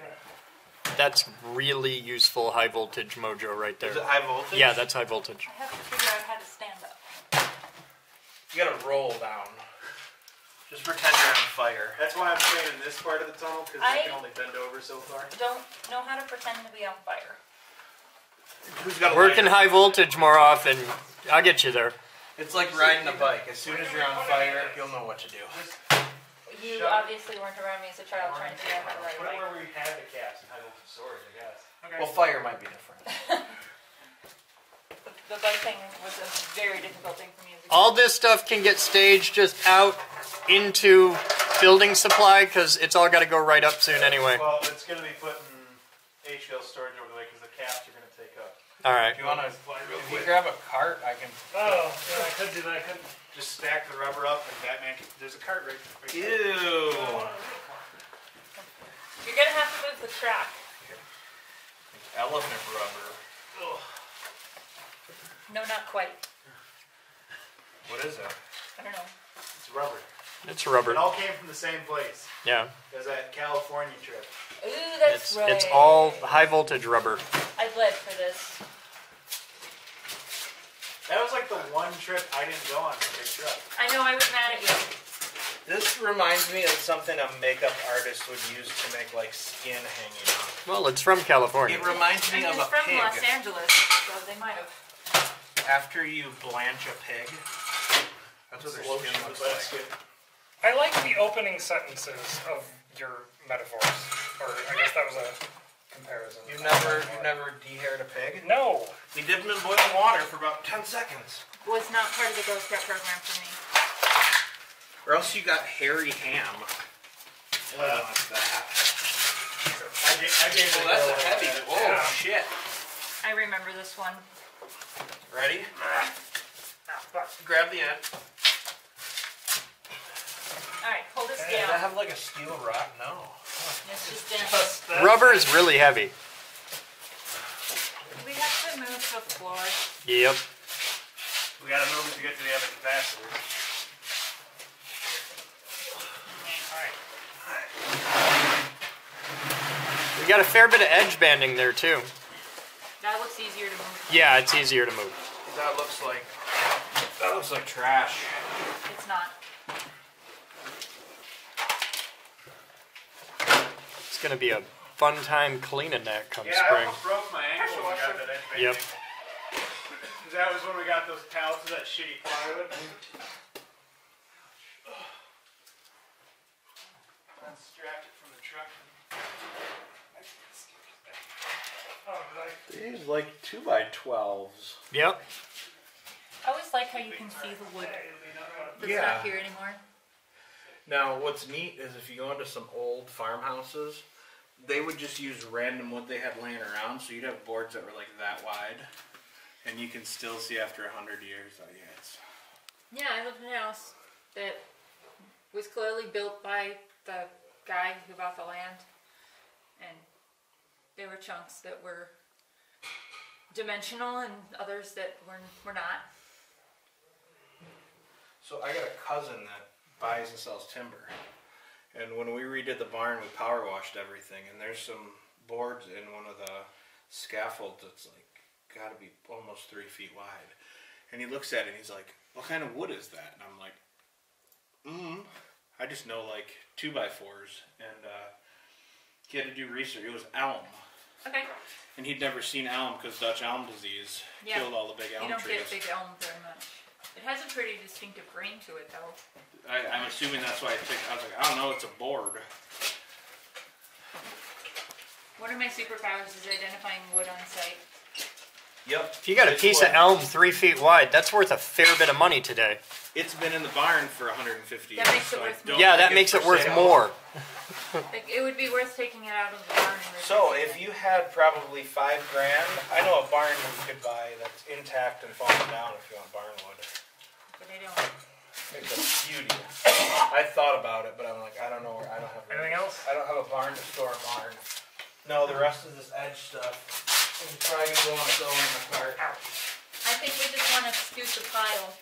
That's really useful high voltage mojo right there.
Is it high voltage?
Yeah, that's high voltage.
I have to figure out how to stand up.
You gotta roll down. Just pretend you're on fire.
That's why I'm staying in this part of the tunnel, because I can only bend over so far.
Don't know how to pretend to be on fire.
Who's got a
Working
lighter?
high voltage more often. I'll get you there.
It's like riding a bike. As soon as you're on fire, you'll know what to do.
You
Shut it.
obviously weren't around me as a child trying to figure out how to ride a
Put it
bike.
where we had the cast and had the storage, I guess.
Okay.
Well, fire might be different.
the bike thing was a very difficult thing for me as a kid.
All this stuff can get staged just out into building supply because it's all got to go right up soon anyway.
Well, it's going to be put in HL storage over the way because the caps are going to take up.
All right.
If you want to, if you grab a cart, I can.
Oh, yeah, I could do that. I could.
Just stack the rubber up and Batman can, there's a cart right there.
Ew.
You're gonna have to move the track.
Elephant rubber.
Ugh.
No, not quite.
What is that?
I don't know.
It's rubber.
It's rubber.
It all came from the same place.
Yeah.
As that California trip.
Ooh, that's right.
It's all high voltage rubber.
I bled for this.
That was like the one trip I didn't go on the big truck.
I know, I was mad at you.
This reminds me of something a makeup artist would use to make like skin hanging on.
Well, it's from California.
It reminds me
And
of
he's
a
from
pig.
Los Angeles, so they might have.
After you blanch a pig, that's what their skin looks like.
I like the opening sentences of your metaphors, or I guess that was a comparison.
You've never de-haired a pig?
No.
We dip them in boiling water for about 10 seconds.
Was not part of the Girl Scout program for me.
Or else you got hairy ham.
Well,
What's that?
I gave it
Oh, that's a
go.
heavy. Oh,
Yeah.
shit.
I remember this one.
Ready? Grab the end.
Alright, hold this
Does that
down.
have like a steel rod? No.
It's just in.
Rubber is really heavy.
We have to move the floor.
Yep.
We gotta move it to get to the other capacitor.
We got a fair bit of edge banding there too.
That looks easier to move.
Yeah, it's easier to move.
That looks like trash.
It's not.
It's gonna be a fun time cleaning that come
Yeah, I
spring.
almost broke my ankle when we got that edge banding.
Yep.
Because that was when we got those pallets of that shitty plywood. Unstrapped it from the truck.
These like 2x12s.
Yep.
I always like how you can see the wood that's
Yeah.
not here anymore.
Now, what's neat is if you go into some old farmhouses, they would just use random wood they had laying around, so you'd have boards that were like that wide, and you can still see after 100 years. Oh yeah, it's
Yeah, I lived in a house that was clearly built by the guy who bought the land, and there were chunks that were dimensional and others that were not.
So I got a cousin that buys and sells timber, and when we redid the barn, we power washed everything, and there's some boards in one of the scaffolds that's like got to be almost 3 feet wide, and he looks at it and he's like, "What kind of wood is that?" And I'm like, I just know like 2x4s, and he had to do research. It was elm.
Okay.
And he'd never seen elm because Dutch elm disease killed all the big elm
You don't
trees.
get big elm very much. It has a pretty distinctive grain to it, though.
I'm assuming that's why I was like, I don't know, it's a board.
One of my superpowers is identifying wood on site.
Yep.
If you got a piece of elm 3 feet wide, that's worth a fair bit of money today.
It's been in the barn for 150 years.
That makes it
so I
worth
don't
Yeah, that
think
makes
it's
it
for
worth
sale.
more.
Like, it would be worth taking it out of the barn and
So
replacing
if
it.
you had probably $5 grand, I know a barn you could buy that's intact and falling down if you want barn wood.
But I don't.
It's a beauty. I thought about it, but I'm like, I don't know where, I don't have
Anything else?
I don't have a barn to store a barn. No, the rest of this edge stuff is probably gonna go on its own in the cart.
I think we just want to scoot the pile.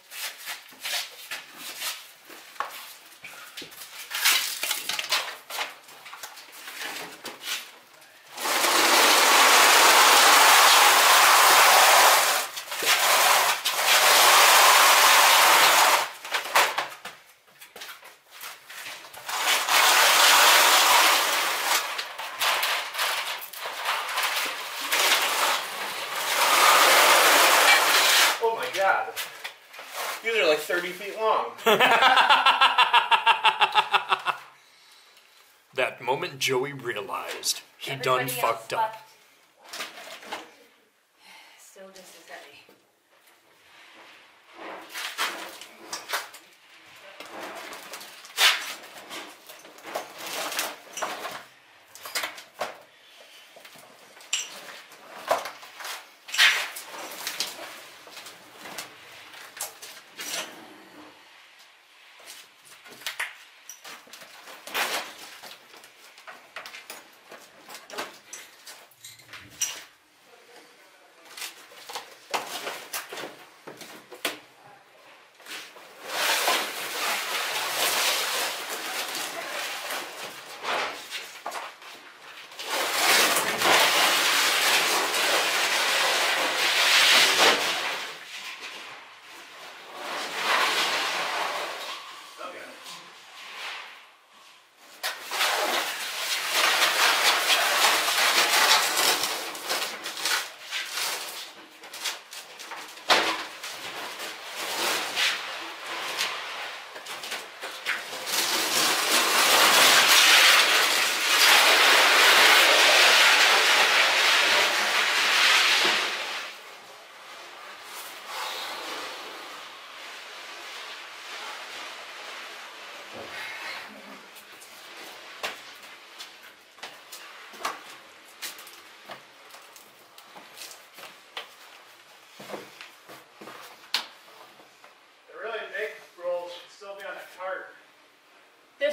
Oh my god. These are like 30 feet long.
That moment Joey realized he
Everybody
done
else
fucked up.
left. Still just as heavy.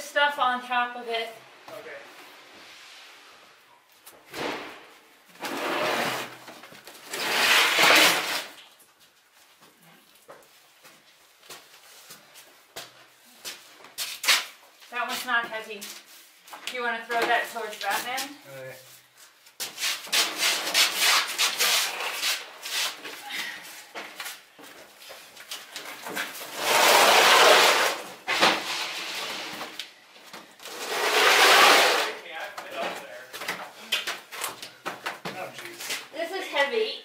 stuff on top of it.
Okay.
That one's not heavy. Do you want to throw that towards Batman?
Okay.
Oh, jeez.
This is heavy.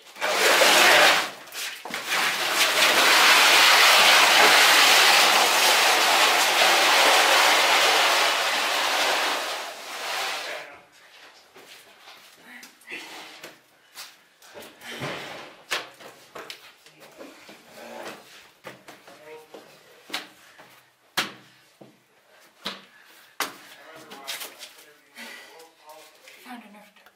Found a nerf dart.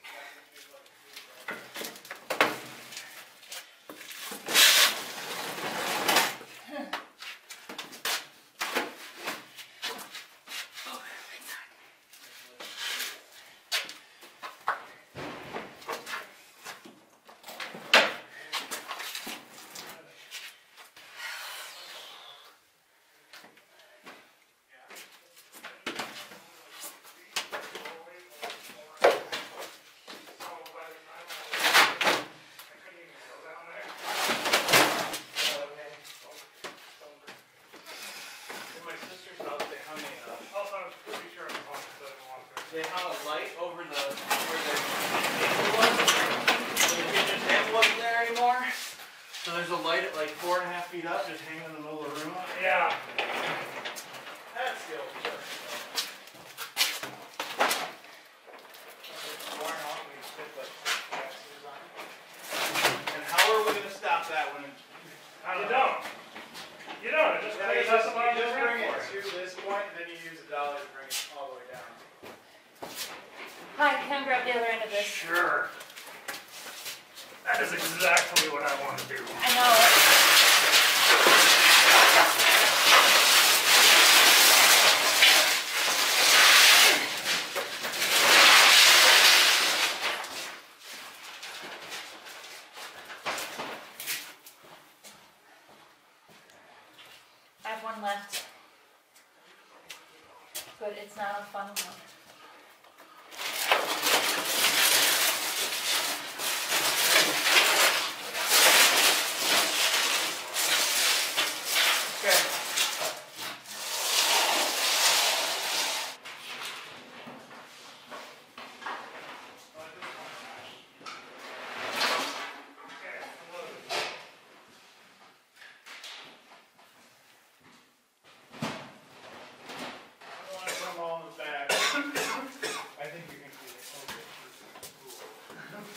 They hung a light over the where the table was. So the kitchen table wasn't there anymore. So there's a light at like 4.5 feet up, just hanging in the middle of the room.
Yeah.
That's the old church. And how are we going to stop that when it?
You don't. You don't. It just clears us along the
just bring it
ramp.
to this point, and then you use a dolly to bring it all the way down.
Hi, come grab the other end of this.
Sure. That is exactly what I want to do.
I know. I have one left. But it's not a fun one.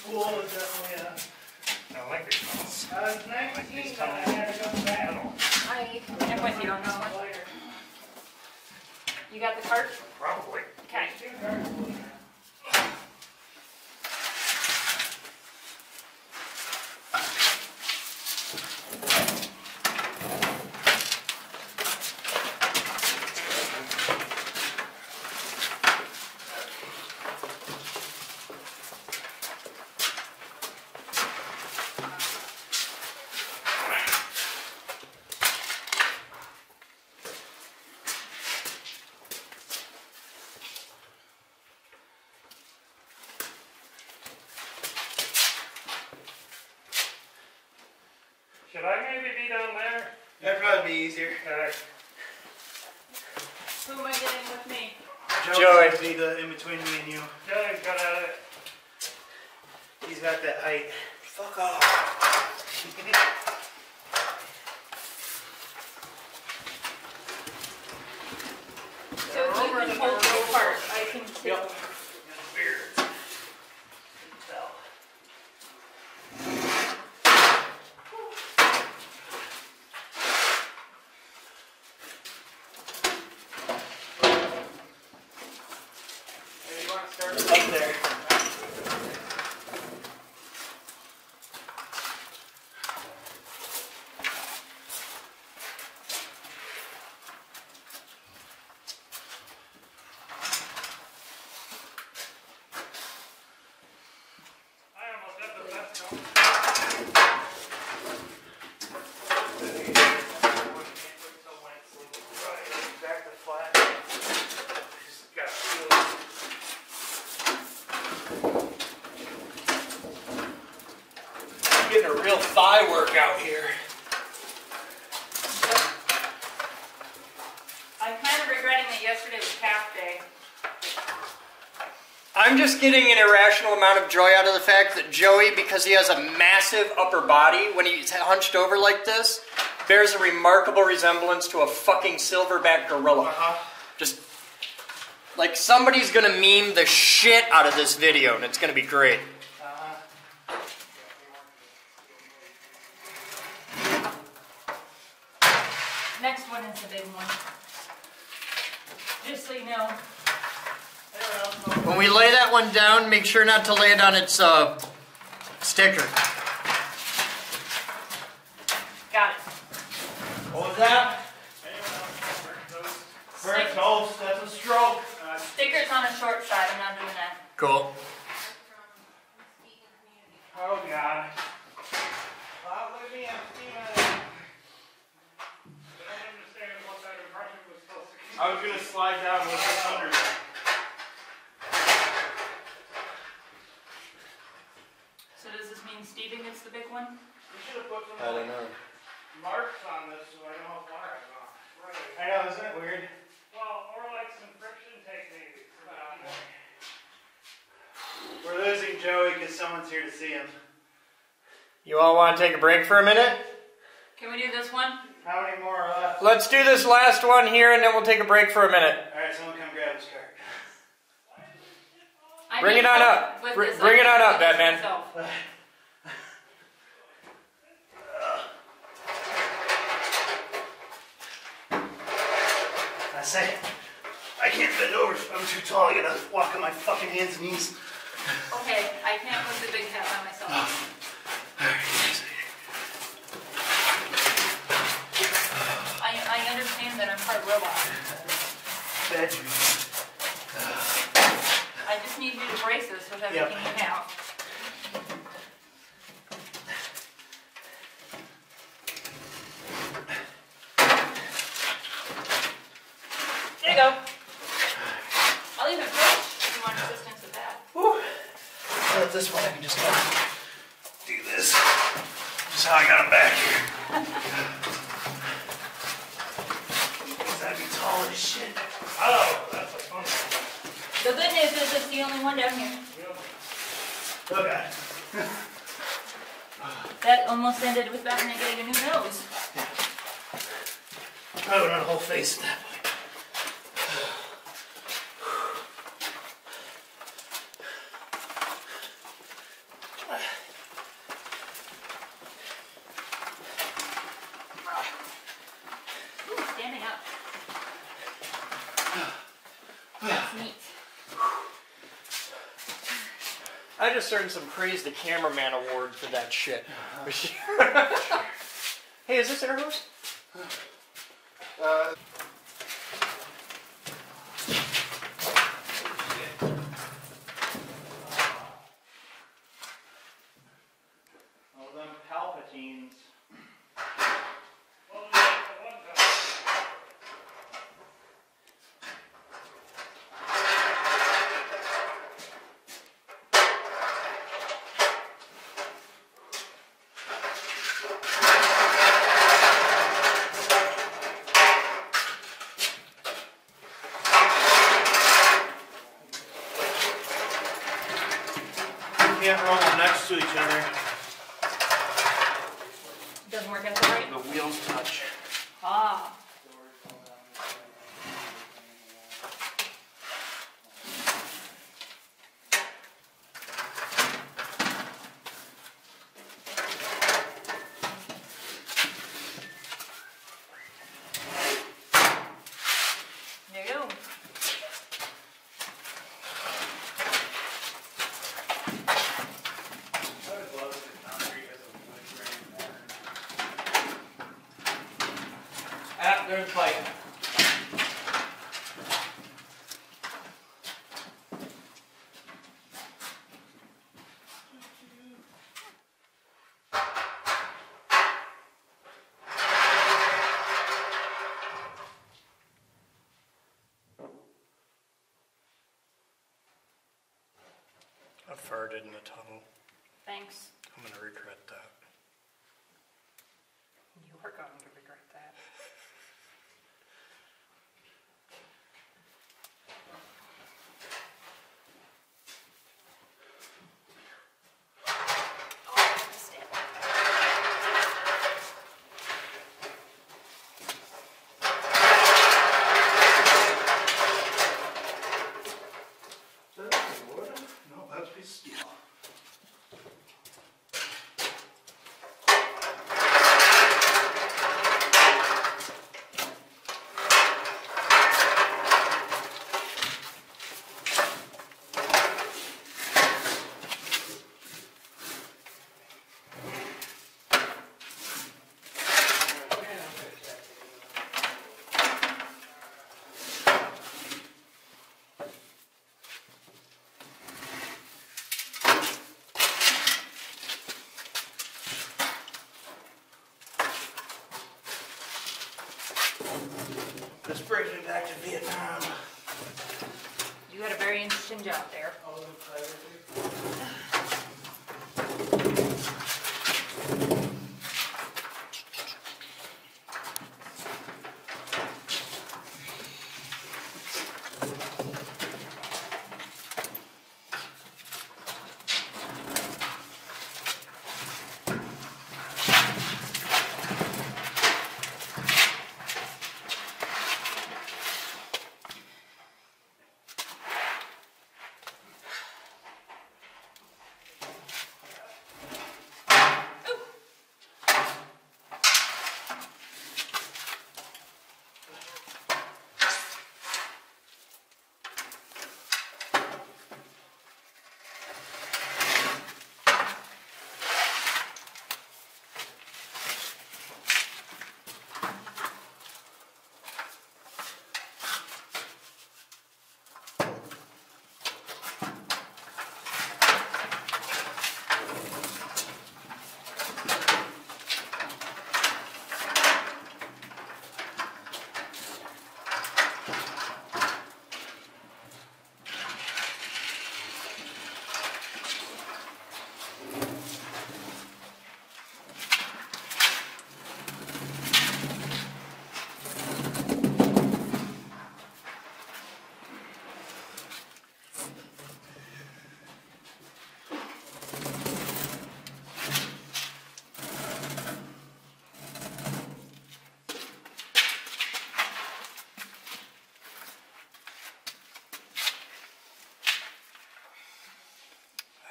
Pool is definitely a.
I like these ones.
It's 19, but I had to go to battle.
I am with you on this one. You got the cart?
Probably.
Okay.
Should I maybe be down there?
That'd probably be easier.
Okay.
Who am I getting with me?
Joey would be the in between me and you.
Joey's got at it.
He's got that height. Fuck off.
So you can hold the cart. I can sit.
Yep. Up there.
workout here.
I'm kind of regretting that yesterday was calf day.
I'm just getting an irrational amount of joy out of the fact that Joey, because he has a massive upper body, when he's hunched over like this, bears a remarkable resemblance to a fucking silverback gorilla. Just, like, somebody's gonna meme the shit out of this video, and it's gonna be great.
Next one is the big one. Just so you know.
When we lay that one down, make sure not to lay it on its sticker.
Got it.
What was that?
Burnt toast, that's a stroke.
Sticker's on the short side. I'm not doing that.
Cool.
Oh God. Look at me, I'm steaming. I was gonna slide down with this under.
So does this mean Steven gets the big one?
We should have put some
I don't know.
marks on this so I know how far I've gone. I know, isn't it weird?
Well, or like some friction tape maybe.
We're losing Joey because someone's here to see him.
You all want to take a break for a minute?
Can we do this one?
How many more are left?
Let's do this last one here, and then we'll take a break for a minute.
Alright, someone come grab his cart.
I
Bring
need
it on
help
up.
with this.
Bring it on up,
I can do this
Batman.
myself.
I say, I can't bend over. I'm too tall. I gotta walk on my fucking hands and knees.
Okay, I can't move the big cat by myself. I understand that I'm part robot.
Bad dreams.
I just need you to brace us with everything you have. There you go. I'll even push if you want assistance with that.
So at this point, I can just do this. This is how I got him back here. Gotta be tall as shit.
Oh, that's a fun one.
The good news is it's the only one down here.
Okay.
That almost ended with Batman getting a new nose.
I would on a whole face at that point.
Ooh, standing up. That's neat.
I just earned some Praise the Cameraman award for that shit. Hey, is this air hose?
Well, them Palpatines.
Well, there's the one guy.
Can't roll them next to each other.
Doesn't work out the right.
The wheels touch.
Ah. There you go.
Ah, there's the pipe. I farted in the tunnel.
Thanks.
I'm gonna regret that.
We're going to regret that.
No, that's a piece of steel. This brings me back to Vietnam.
You had a very interesting job there.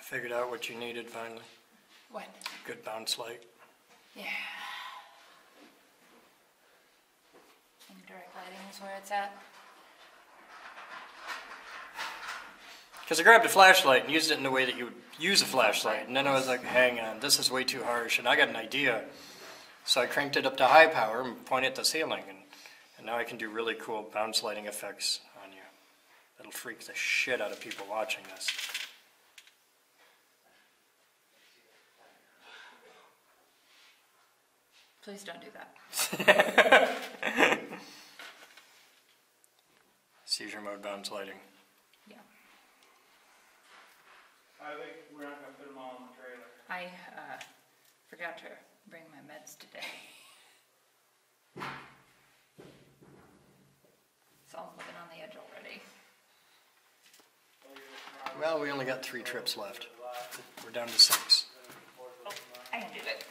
Figured out what you needed finally.
What?
Good bounce light.
Yeah. Indirect lighting is where it's at.
Because I grabbed a flashlight and used it in the way that you would use a flashlight. And then I was like, hang on, this is way too harsh. And I got an idea. So I cranked it up to high power and pointed at the ceiling. And now I can do really cool bounce lighting effects on you. That'll freak the shit out of people watching this.
Please don't do that.
Seizure mode bounce lighting.
Yeah.
I think we're not going to put them all in the trailer.
I forgot to bring my meds today. So I'm living on the edge already.
Well, we only got 3 trips left. We're down to 6.
Oh, I can do it.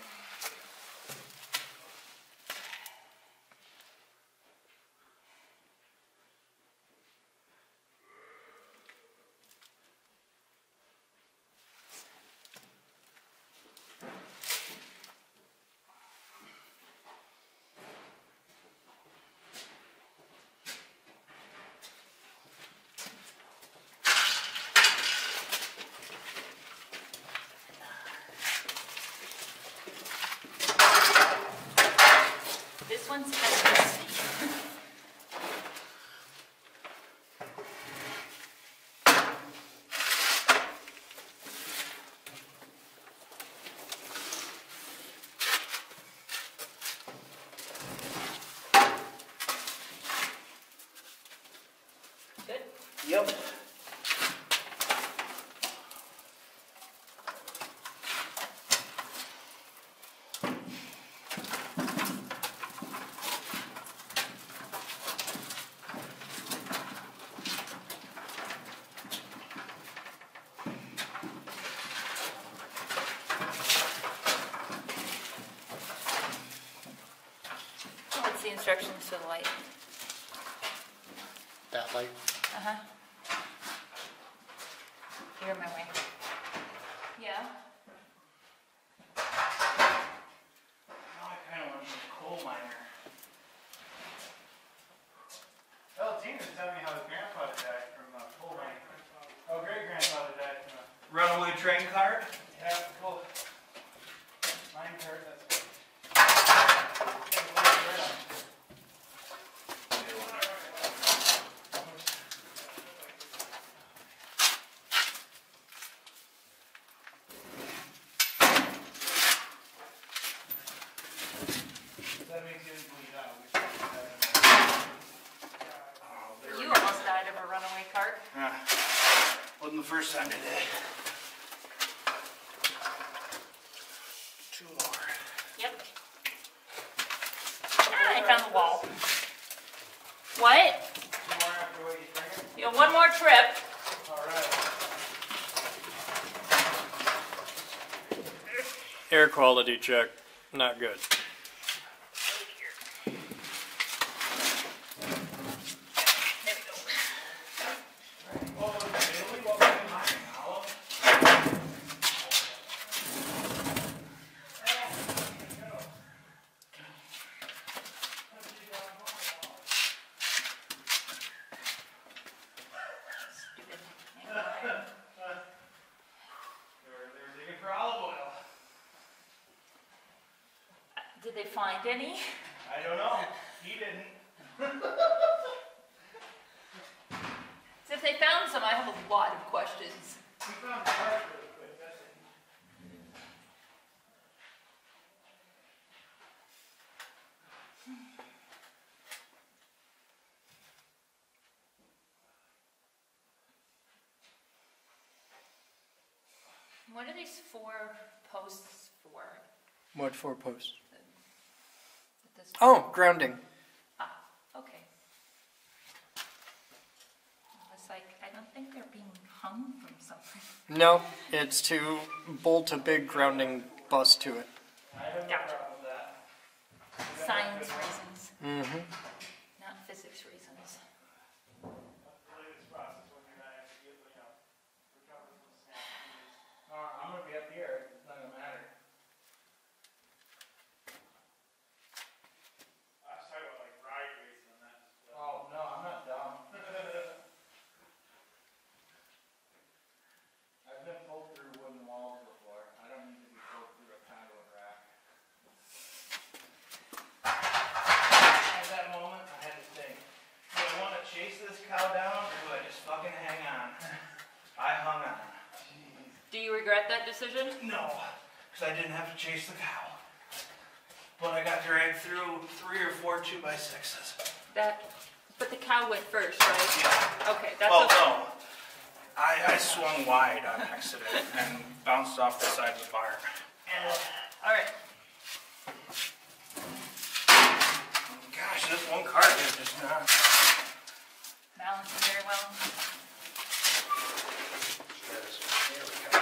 This one's kind of messy. Good?
Yep.
instructions to the light.
That light.
Uh-huh. You're in my way. Yeah?
Now I kind of want to be a coal miner. Well, Dean was telling me how his grandfather died from coal mining. Oh, great-grandfather died from a
Runaway train cart?
coal mine cart. That's good. That makes you bleed out.
You almost died of a runaway cart.
Wasn't the first time today. 2 more.
Yep. Ah, I found the wall. What?
2 more after what you bring it?
You have one more trip.
Alright.
Air quality check. Not good.
They're digging for olive oil.
Did they find any?
I don't know. He didn't.
So if they found some, I have a lot of questions.
We found the cart really quick. That's it.
What are these 4 posts for?
What 4 posts?
This-
Oh, grounding.
Ah, okay. I was like, I don't think they're being hung from something.
No, it's to bolt a big grounding bus to it.
I have no
Gotcha.
problem with that.
Science reasons,
Mm-hmm.
not physics reasons.
I'm gonna be up here. It's not gonna matter. I was talking about like ride racing on that. Oh no, I'm not dumb. I've been pulled through wooden walls before. I don't need to be pulled through a conduit rack. At that moment, I had to think: do I want to chase this cow down, or do I just fucking hang on? I hung on.
Do you regret that decision?
No, because I didn't have to chase the cow. But I got dragged through 3 or 4 2x6s.
But the cow went first, right?
Yeah.
Okay, that's
Well,
okay.
no. I swung wide on accident and bounced off the side of the barn.
All right.
Gosh, this one cart is just not.
Balancing very well.
There we go.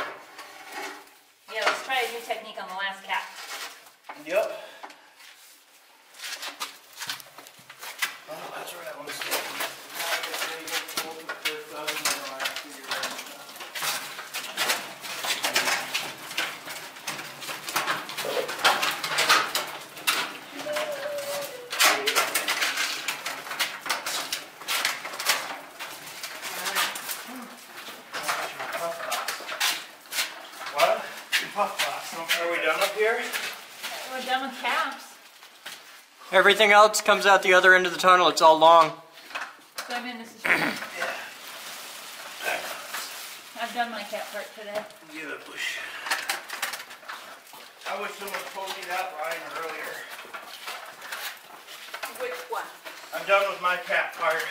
Yeah, let's try a new technique on the last cap.
Yep. Oh, that's where that one's sticking. What? Are we done up here?
We're done with caps.
Everything else comes out the other end of the tunnel. It's all long.
So I mean, this is.
Yeah.
I've done my cap part today.
Give it a push. I wish someone told me that line earlier.
Which one?
I'm done with my cap part.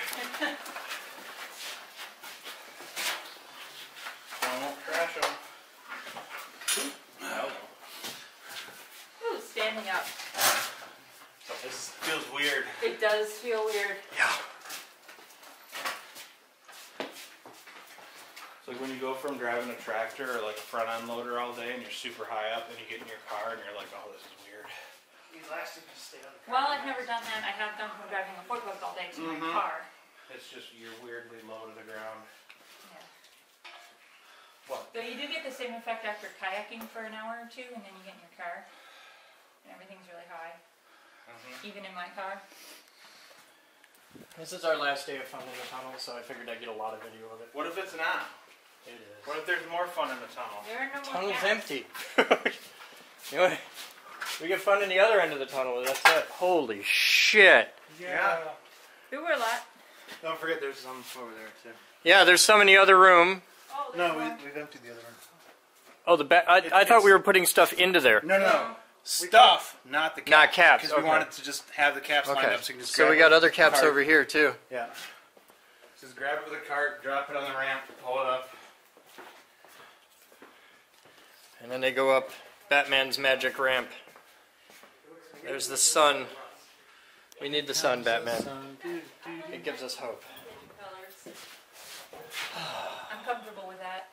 Don't crash them. No.
Ooh, standing up.
This feels weird.
It does feel weird.
Yeah. It's like when you go from driving a tractor or like a front end loader all day and you're super high up and you get in your car and you're like, oh, this is weird. elastic to stay on the
Well, I've never done that. I have done from driving a forklift all day to my car.
It's just you're weirdly low to the ground.
Yeah.
What?
Though you do get the same effect after kayaking for an hour or two, and then you get in your car, and everything's really high. Even in my car.
This is our last day of fun in the tunnel, so I figured I'd get a lot of video of it.
What if it's not?
It is.
What if there's more fun in the tunnel?
There are no more
Tunnel's
cats.
empty. You know, we get fun in the other end of the tunnel. That's it. Holy shit!
Yeah.
There were a lot.
Don't forget there's some over there too.
Yeah, there's some in the other room.
Oh,
No,
there's one.
we've emptied the other one.
Oh, I thought we were putting stuff into there.
No. Stuff, not the caps.
Not caps,
Because
okay.
we wanted to just have the caps lined
Okay.
up so you can just
So
grab
we
it
got
with
other
the
caps
cart.
over here too.
Yeah. Just grab it with a cart, drop it on the ramp, pull it up.
And then they go up Batman's magic ramp. There's the sun. We need the sun, Batman. It gives us hope.
Colors. I'm comfortable with that.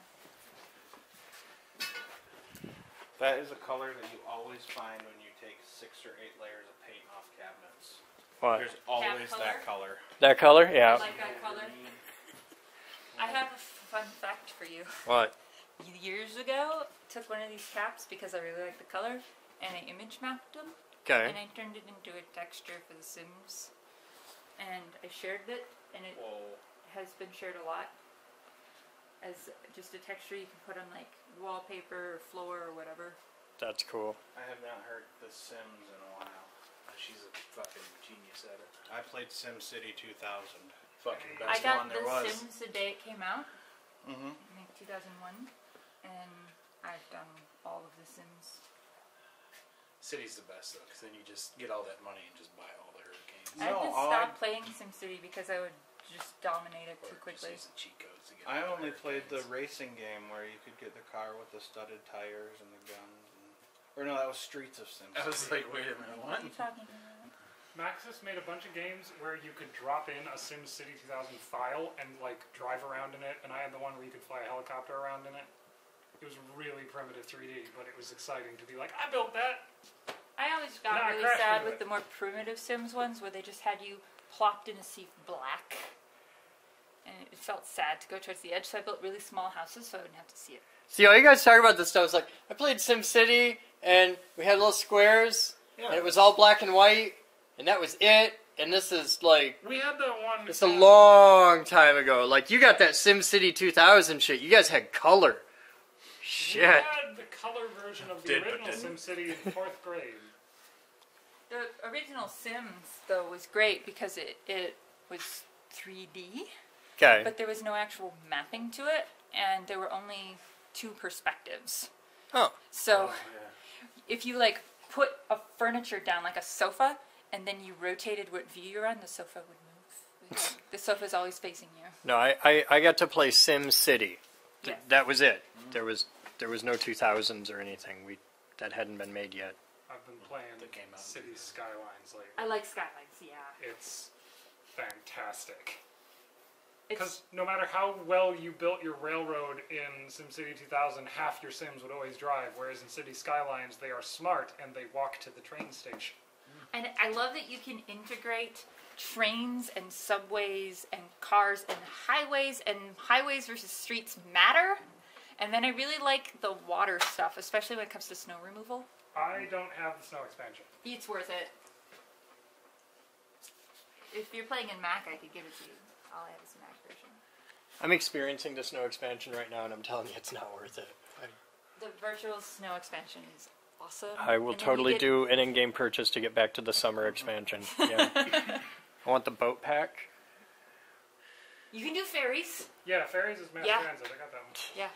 That is a color that you always find when you take 6 or 8 layers of paint off cabinets.
What?
There's always that color.
That color?
I
Yeah.
like that color. I have a fun fact for you.
What?
Years ago, took one of these caps because I really liked the color, and I image mapped them,
Okay.
and I turned it into a texture for The Sims, and I shared it, and it
Whoa.
has been shared a lot as just a texture you can put on like wallpaper or floor or whatever.
That's cool.
I have not heard The Sims in a while. She's a fucking genius at it. I played SimCity 2000. Fucking
I
best
got
one there
The
was.
Sims the day it came out,
Mm-hmm.
I think 2001, and I've done all of The Sims.
City's the best though, because then you just get all that money and just buy all the hurricanes.
I
No,
just
all
stopped playing SimCity because I would just dominate it too
Or
quickly.
just use the cheat codes to get
I
all the
only played the
hurricanes.
racing game where you could get the car with the studded tires and the guns. Or no, that was Streets of SimCity.
I was like, wait a minute,
What
what?
are you talking about?
Maxis made a bunch of games where you could drop in a SimCity 2000 file and like drive around in it, and I had the one where you could fly a helicopter around in it. It was really primitive 3D, but it was exciting to be like, I built that!
I always got
Nah,
really
crash
sad
into
with
it.
the more primitive Sims ones where they just had you plopped in a sea of black. And it felt sad to go towards the edge, so I built really small houses so I wouldn't have to see it.
See, all you guys talk about this stuff is like, I played SimCity, and we had little squares, and it was all black and white, and that was it. And this is like,
We had that one.
it's a long time ago. Like, you got that SimCity 2000 shit. You guys had color.
We
Shit.
had the color version of the
Did, but
original
didn't.
SimCity in 4th grade.
The original Sims, though, was great because it was 3D,
Okay.
but there was no actual mapping to it, and there were only 2 perspectives.
Oh.
So, if you like put a furniture down, like a sofa, and then you rotated what view you're on, the sofa would move. The sofa's always facing you.
No, I got to play SimCity.
Yeah.
That was it. There was no 2000s or anything. That hadn't been made yet.
I've been playing
That came out in
City Skylines lately.
I like Skylines, yeah.
It's fantastic.
It's,
Because no matter how well you built your railroad in SimCity 2000, half your Sims would always drive, whereas in City Skylines, they are smart and they walk to the train station.
and I love that you can integrate trains and subways and cars and highways versus streets matter. And then I really like the water stuff, especially when it comes to snow removal.
I don't have the snow expansion.
It's worth it. If you're playing in Mac, I could give it to you. All I have is the Mac version.
I'm experiencing the snow expansion right now, and I'm telling you, it's not worth it.
The virtual snow expansion is awesome.
I will
And then
totally
you get-
do an in-game purchase to get back to the summer expansion. Yeah. I want the boat pack.
You can do ferries.
Yeah, ferries is mass
Yeah.
transit. I got that one.
Yeah.